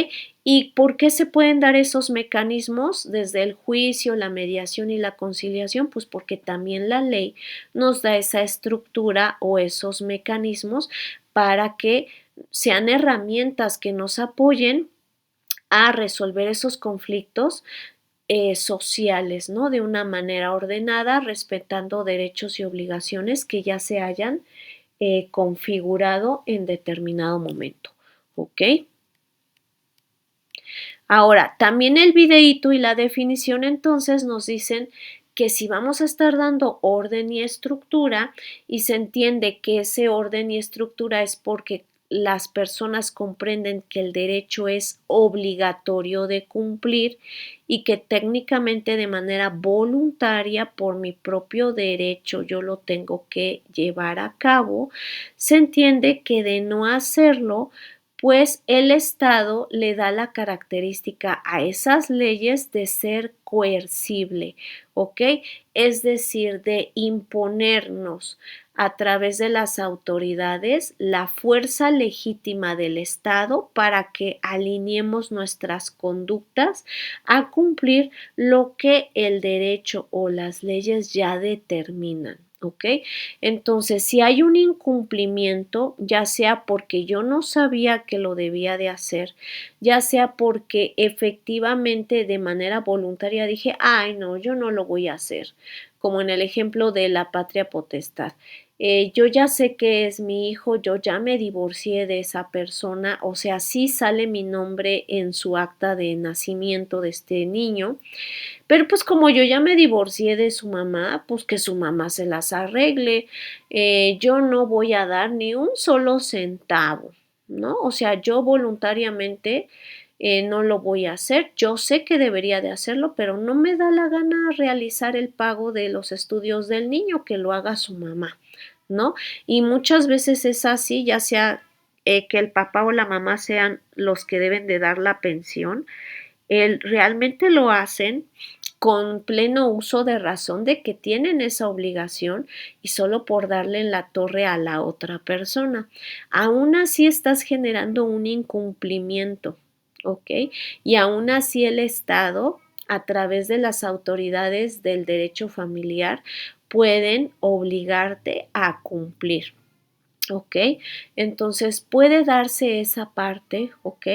¿Y por qué se pueden dar esos mecanismos desde el juicio, la mediación y la conciliación? Pues porque también la ley nos da esa estructura o esos mecanismos para que sean herramientas que nos apoyen a resolver esos conflictos sociales, ¿no? De una manera ordenada, respetando derechos y obligaciones que ya se hayan configurado en determinado momento, ¿ok? Ahora, también el videíto y la definición entonces nos dicen que si vamos a estar dando orden y estructura y se entiende que ese orden y estructura es porque las personas comprenden que el derecho es obligatorio de cumplir y que técnicamente de manera voluntaria por mi propio derecho yo lo tengo que llevar a cabo, se entiende que de no hacerlo pues el Estado le da la característica a esas leyes de ser coercible, ¿ok? Es decir, de imponernos a través de las autoridades la fuerza legítima del Estado para que alineemos nuestras conductas a cumplir lo que el derecho o las leyes ya determinan. ¿Ok? Entonces, si hay un incumplimiento, ya sea porque yo no sabía que lo debía de hacer, ya sea porque efectivamente de manera voluntaria dije, ay, no, yo no lo voy a hacer, como en el ejemplo de la patria potestad. Yo ya sé que es mi hijo, yo ya me divorcié de esa persona, o sea, sí sale mi nombre en su acta de nacimiento de este niño, pero pues como yo ya me divorcié de su mamá, pues que su mamá se las arregle. Yo no voy a dar ni un solo centavo, ¿no? O sea, yo voluntariamente no lo voy a hacer. Yo sé que debería de hacerlo, pero no me da la gana realizar el pago de los estudios del niño, que lo haga su mamá, ¿no? Y muchas veces es así, ya sea que el papá o la mamá sean los que deben de dar la pensión, realmente lo hacen con pleno uso de razón de que tienen esa obligación y solo por darle en la torre a la otra persona. Aún así estás generando un incumplimiento, ¿ok? Y aún así el Estado, a través de las autoridades del derecho familiar, pueden obligarte a cumplir. ¿Ok? Entonces puede darse esa parte, ¿ok?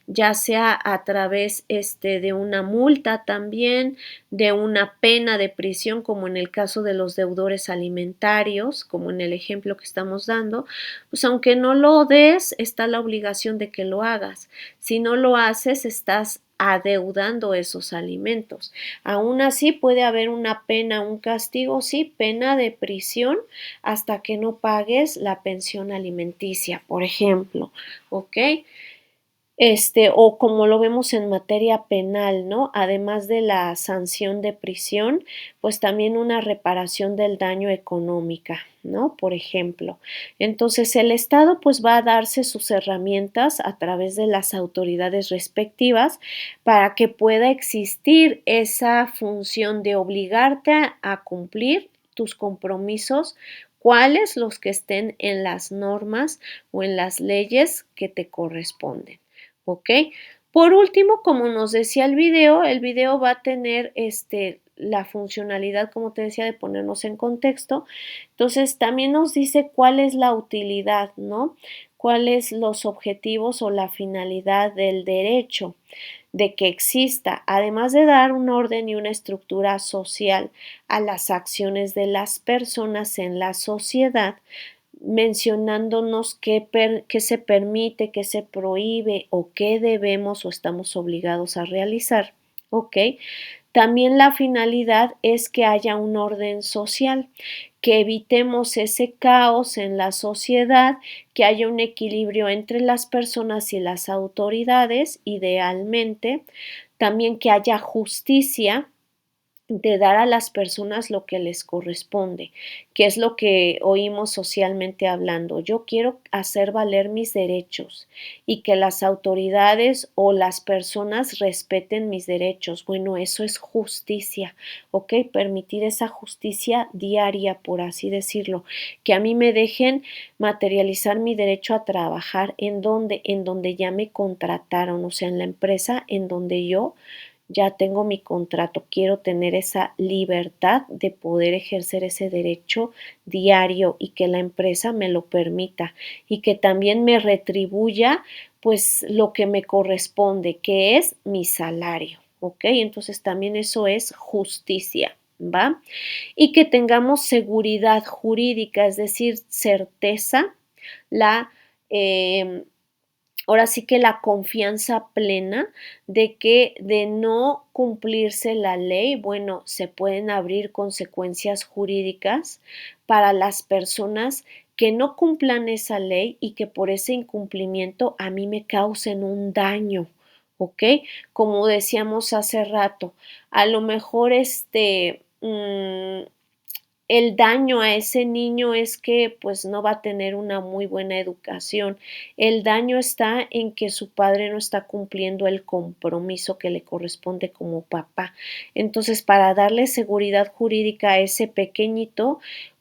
Ya sea a través de una multa también, de una pena de prisión, como en el caso de los deudores alimentarios, como en el ejemplo que estamos dando, pues aunque no lo des, está la obligación de que lo hagas. Si no lo haces, estás adeudando esos alimentos. Aún así puede haber una pena, un castigo, sí, pena de prisión hasta que no pagues la pensión alimenticia, por ejemplo, ¿ok? O como lo vemos en materia penal, ¿no? Además de la sanción de prisión, pues también una reparación del daño económica, ¿no? Por ejemplo. Entonces, el Estado pues va a darse sus herramientas a través de las autoridades respectivas para que pueda existir esa función de obligarte a cumplir tus compromisos, cuáles los que estén en las normas o en las leyes que te corresponden. ¿Ok? Por último, como nos decía el video va a tener la funcionalidad, como te decía, de ponernos en contexto. Entonces, también nos dice cuál es la utilidad, ¿no? Cuáles los objetivos o la finalidad del derecho. de que exista, además de dar un orden y una estructura social a las acciones de las personas en la sociedad, mencionándonos qué se permite, qué se prohíbe o qué debemos o estamos obligados a realizar, ¿ok? También la finalidad es que haya un orden social, que evitemos ese caos en la sociedad, que haya un equilibrio entre las personas y las autoridades, idealmente, también que haya justicia, de dar a las personas lo que les corresponde, que es lo que oímos socialmente hablando. Yo quiero hacer valer mis derechos y que las autoridades o las personas respeten mis derechos. Bueno, eso es justicia, ¿ok? Permitir esa justicia diaria, por así decirlo, que a mí me dejen materializar mi derecho a trabajar en donde ya me contrataron, o sea, en la empresa en donde yo ya tengo mi contrato, quiero tener esa libertad de poder ejercer ese derecho diario y que la empresa me lo permita y que también me retribuya pues lo que me corresponde, que es mi salario, ¿ok? Entonces también eso es justicia, ¿va? Y que tengamos seguridad jurídica, es decir, certeza, la ahora sí que la confianza plena de que de no cumplirse la ley, bueno, se pueden abrir consecuencias jurídicas para las personas que no cumplan esa ley y que por ese incumplimiento a mí me causen un daño, ¿ok? Como decíamos hace rato, a lo mejor el daño a ese niño es que pues no va a tener una muy buena educación. El daño está en que su padre no está cumpliendo el compromiso que le corresponde como papá. Entonces, para darle seguridad jurídica a ese pequeñito,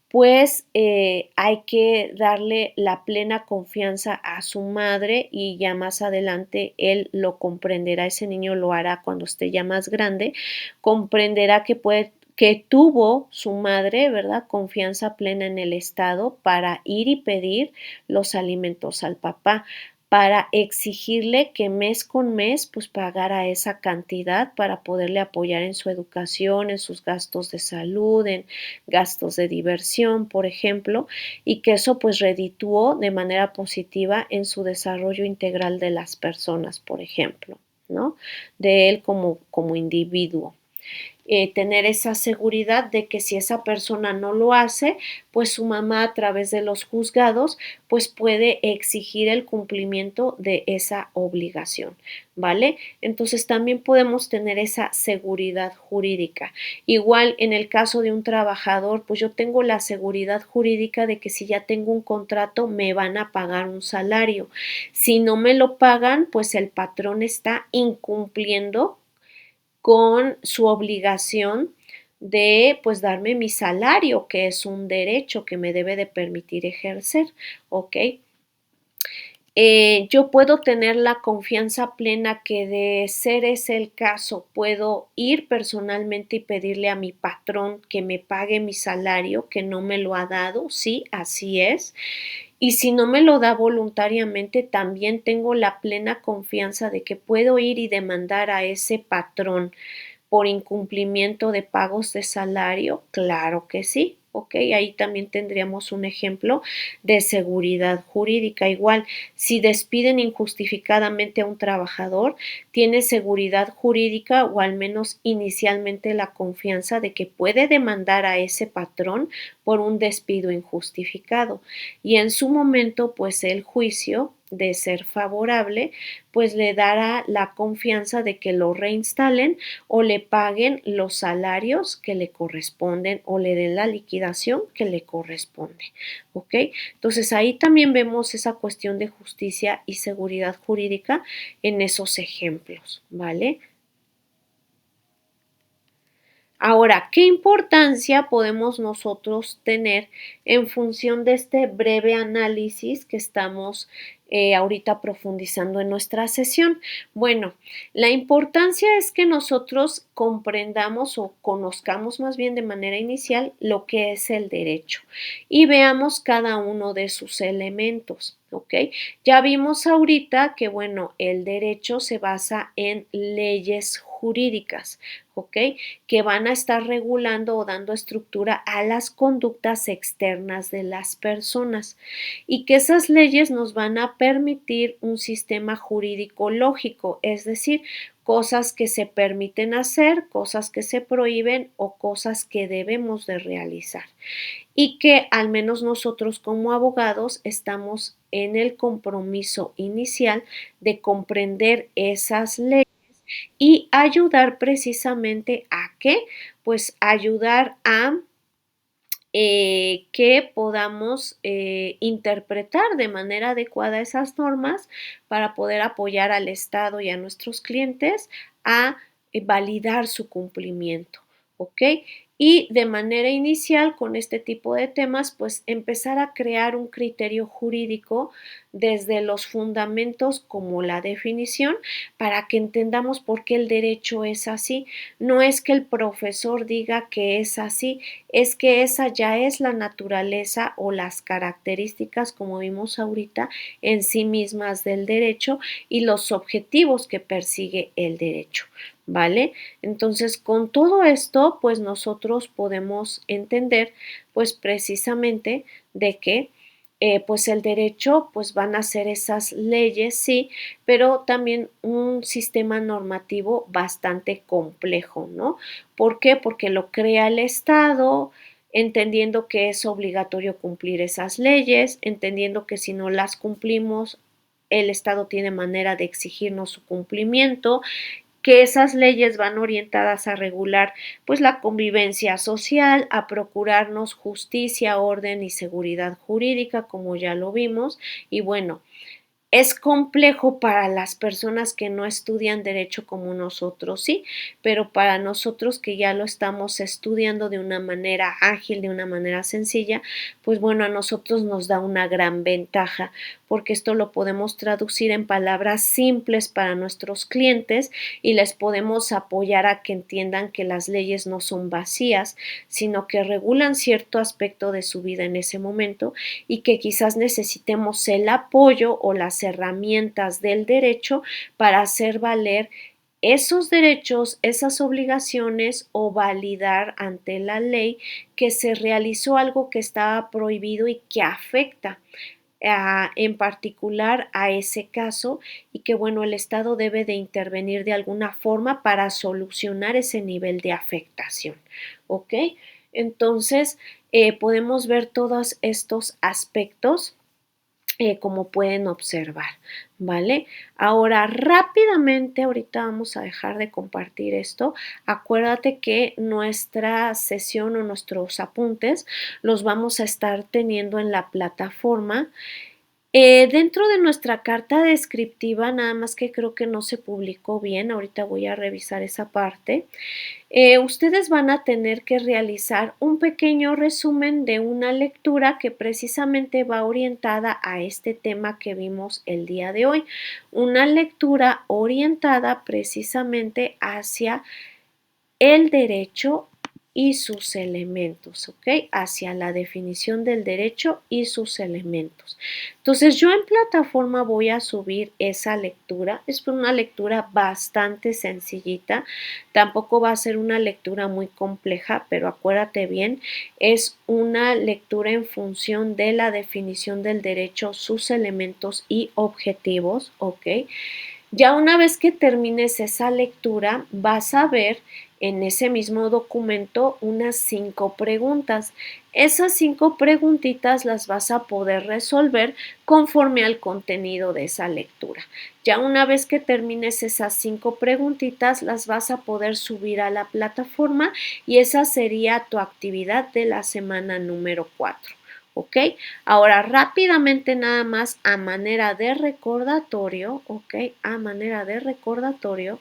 pues hay que darle la plena confianza a su madre y ya más adelante él lo comprenderá, ese niño lo hará cuando esté ya más grande, comprenderá que tuvo su madre, ¿verdad? Confianza plena en el Estado para ir y pedir los alimentos al papá, para exigirle que mes con mes pues pagara esa cantidad para poderle apoyar en su educación, en sus gastos de salud, en gastos de diversión, por ejemplo, y que eso pues redituó de manera positiva en su desarrollo integral de las personas, por ejemplo, ¿no? De él como individuo. Tener esa seguridad de que si esa persona no lo hace, pues su mamá a través de los juzgados, pues puede exigir el cumplimiento de esa obligación, ¿vale? Entonces también podemos tener esa seguridad jurídica. Igual en el caso de un trabajador, pues yo tengo la seguridad jurídica de que si ya tengo un contrato, me van a pagar un salario. Si no me lo pagan, pues el patrón está incumpliendo con su obligación de pues darme mi salario, que es un derecho que me debe de permitir ejercer, ¿ok? Yo puedo tener la confianza plena que de ser ese el caso, puedo ir personalmente y pedirle a mi patrón que me pague mi salario, que no me lo ha dado, sí, así es. Y si no me lo da voluntariamente, también tengo la plena confianza de que puedo ir y demandar a ese patrón por incumplimiento de pagos de salario, claro que sí. Ok, ahí también tendríamos un ejemplo de seguridad jurídica. Igual, si despiden injustificadamente a un trabajador, tiene seguridad jurídica o al menos inicialmente la confianza de que puede demandar a ese patrón por un despido injustificado. Y en su momento, pues el juicio, de ser favorable, pues le dará la confianza de que lo reinstalen o le paguen los salarios que le corresponden o le den la liquidación que le corresponde, ¿ok? Entonces ahí también vemos esa cuestión de justicia y seguridad jurídica en esos ejemplos, ¿vale? Ahora, ¿qué importancia podemos nosotros tener en función de este breve análisis que estamos ahorita profundizando en nuestra sesión. Bueno, la importancia es que nosotros comprendamos o conozcamos más bien de manera inicial lo que es el derecho y veamos cada uno de sus elementos. ¿Ok? Ya vimos ahorita que, bueno, el derecho se basa en leyes jurídicas, ¿ok? Que van a estar regulando o dando estructura a las conductas externas de las personas y que esas leyes nos van a permitir un sistema jurídico lógico, es decir, cosas que se permiten hacer, cosas que se prohíben o cosas que debemos de realizar y que al menos nosotros como abogados estamos en el compromiso inicial de comprender esas leyes y ayudar precisamente a qué, pues ayudar a que podamos interpretar de manera adecuada esas normas para poder apoyar al Estado y a nuestros clientes a validar su cumplimiento, ¿ok? Y de manera inicial con este tipo de temas, pues empezar a crear un criterio jurídico desde los fundamentos como la definición para que entendamos por qué el derecho es así. No es que el profesor diga que es así, es que esa ya es la naturaleza o las características, como vimos ahorita, en sí mismas del derecho y los objetivos que persigue el derecho, ¿vale? Entonces, con todo esto, pues nosotros podemos entender, pues precisamente de que pues el derecho, pues van a ser esas leyes, sí, pero también un sistema normativo bastante complejo, ¿no? ¿Por qué? Porque lo crea el Estado, entendiendo que es obligatorio cumplir esas leyes, entendiendo que si no las cumplimos, el Estado tiene manera de exigirnos su cumplimiento, que esas leyes van orientadas a regular pues la convivencia social, a procurarnos justicia, orden y seguridad jurídica, como ya lo vimos, y bueno, es complejo para las personas que no estudian derecho como nosotros, sí, pero para nosotros que ya lo estamos estudiando de una manera ágil, de una manera sencilla, pues bueno, a nosotros nos da una gran ventaja, porque esto lo podemos traducir en palabras simples para nuestros clientes y les podemos apoyar a que entiendan que las leyes no son vacías, sino que regulan cierto aspecto de su vida en ese momento y que quizás necesitemos el apoyo o las herramientas del derecho para hacer valer esos derechos, esas obligaciones o validar ante la ley que se realizó algo que estaba prohibido y que afecta en particular a ese caso y que bueno, el Estado debe de intervenir de alguna forma para solucionar ese nivel de afectación, ¿ok? Entonces, podemos ver todos estos aspectos como pueden observar, ¿vale? Ahora, rápidamente, ahorita vamos a dejar de compartir esto. Acuérdate que nuestra sesión o nuestros apuntes los vamos a estar teniendo en la plataforma dentro de nuestra carta descriptiva, nada más que creo que no se publicó bien, ahorita voy a revisar esa parte. Ustedes van a tener que realizar un pequeño resumen de una lectura que precisamente va orientada a este tema que vimos el día de hoy. Una lectura orientada precisamente hacia el derecho y sus elementos, ¿ok? Hacia la definición del derecho y sus elementos. Entonces, yo en plataforma voy a subir esa lectura. Es una lectura bastante sencillita. Tampoco va a ser una lectura muy compleja, pero acuérdate bien, es una lectura en función de la definición del derecho, sus elementos y objetivos, ¿ok? Ya una vez que termines esa lectura, vas a ver en ese mismo documento unas 5 preguntas. Esas 5 preguntitas las vas a poder resolver conforme al contenido de esa lectura. Ya una vez que termines esas 5 preguntitas, las vas a poder subir a la plataforma y esa sería tu actividad de la semana número 4. ¿Ok? Ahora rápidamente nada más a manera de recordatorio, ¿ok? A manera de recordatorio,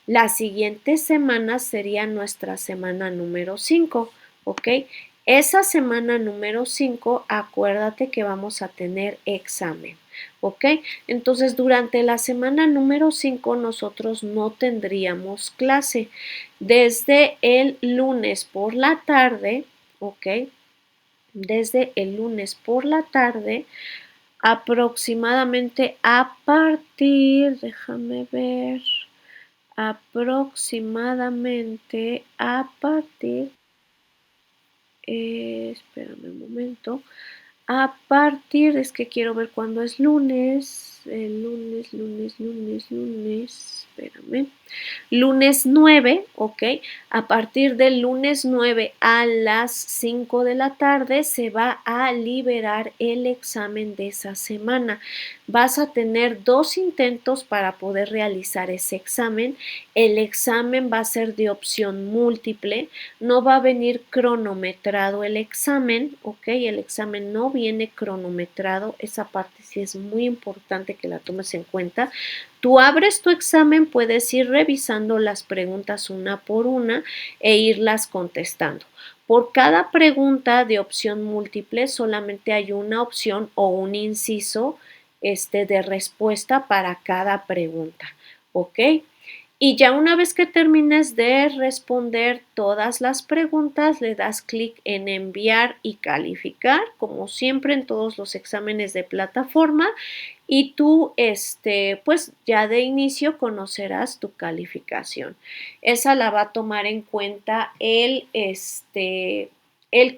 la siguiente semana sería nuestra semana número 5, ¿ok? Esa semana número 5, acuérdate que vamos a tener examen. ¿ok? Entonces, durante la semana número 5 nosotros no tendríamos clase. Desde el lunes por la tarde, ¿ok? Desde el lunes por la tarde, aproximadamente a partir, déjame ver, aproximadamente a partir, espérame un momento, a partir, es que quiero ver cuándo es lunes, lunes, espérame. Lunes 9, ¿ok? A partir del lunes 9 a las 5 de la tarde se va a liberar el examen de esa semana. Vas a tener 2 intentos para poder realizar ese examen. El examen va a ser de opción múltiple, no va a venir cronometrado el examen, ¿ok? El examen no viene cronometrado, esa parte sí es muy importante que la tomes en cuenta. Tú abres tu examen, puedes ir revisando las preguntas una por una e irlas contestando. Por cada pregunta de opción múltiple solamente hay una opción o un inciso de respuesta para cada pregunta, ¿ok? Y ya una vez que termines de responder todas las preguntas, le das clic en enviar y calificar, como siempre en todos los exámenes de plataforma, y tú, pues ya de inicio conocerás tu calificación. Esa la va a tomar en cuenta el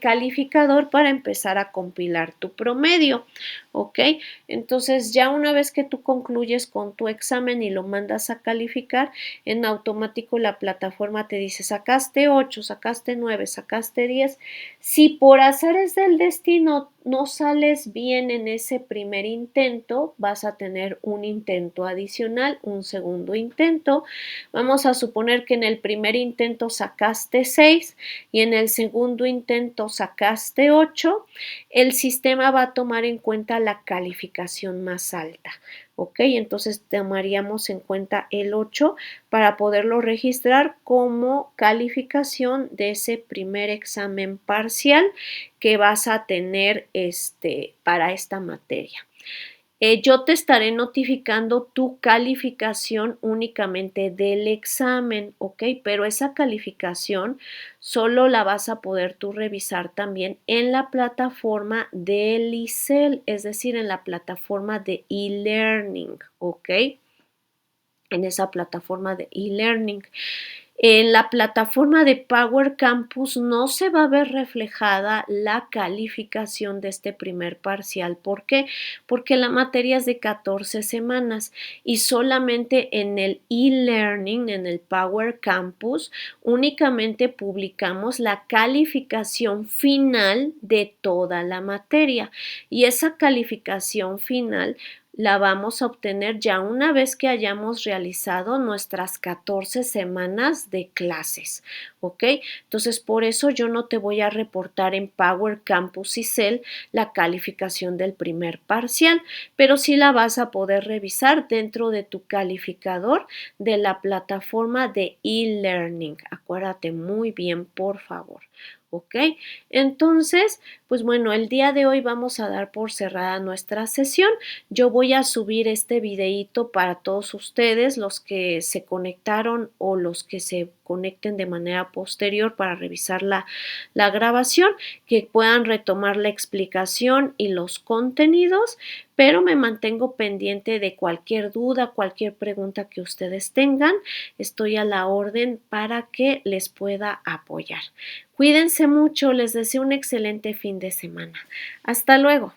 calificador para empezar a compilar tu promedio, ¿ok? Entonces, ya una vez que tú concluyes con tu examen y lo mandas a calificar, en automático la plataforma te dice, sacaste 8, sacaste 9, sacaste 10. Si por azares del destino no sales bien en ese primer intento, vas a tener un intento adicional, un segundo intento. Vamos a suponer que en el primer intento sacaste 6 y en el segundo intento sacaste 8. El sistema va a tomar en cuenta la calificación más alta, ¿ok? Entonces tomaríamos en cuenta el 8 para poderlo registrar como calificación de ese primer examen parcial que vas a tener para esta materia. Yo te estaré notificando tu calificación únicamente del examen, ¿ok? Pero esa calificación solo la vas a poder tú revisar también en la plataforma del ICEL, es decir, en la plataforma de e-learning, ¿ok? En esa plataforma de e-learning. En la plataforma de Power Campus no se va a ver reflejada la calificación de este primer parcial. ¿Por qué? Porque la materia es de 14 semanas y solamente en el e-learning, en el Power Campus, únicamente publicamos la calificación final de toda la materia. Y esa calificación final la vamos a obtener ya una vez que hayamos realizado nuestras 14 semanas de clases, ¿ok? Entonces, por eso yo no te voy a reportar en Power Campus ICEL la calificación del primer parcial, pero sí la vas a poder revisar dentro de tu calificador de la plataforma de e-learning. Acuérdate muy bien, por favor. ¿Ok? Entonces, pues bueno, el día de hoy vamos a dar por cerrada nuestra sesión. Yo voy a subir este videíto para todos ustedes, los que se conectaron o los que se conecten de manera posterior para revisar la grabación, que puedan retomar la explicación y los contenidos, pero me mantengo pendiente de cualquier duda, cualquier pregunta que ustedes tengan. Estoy a la orden para que les pueda apoyar. Cuídense mucho, les deseo un excelente fin de semana. Hasta luego.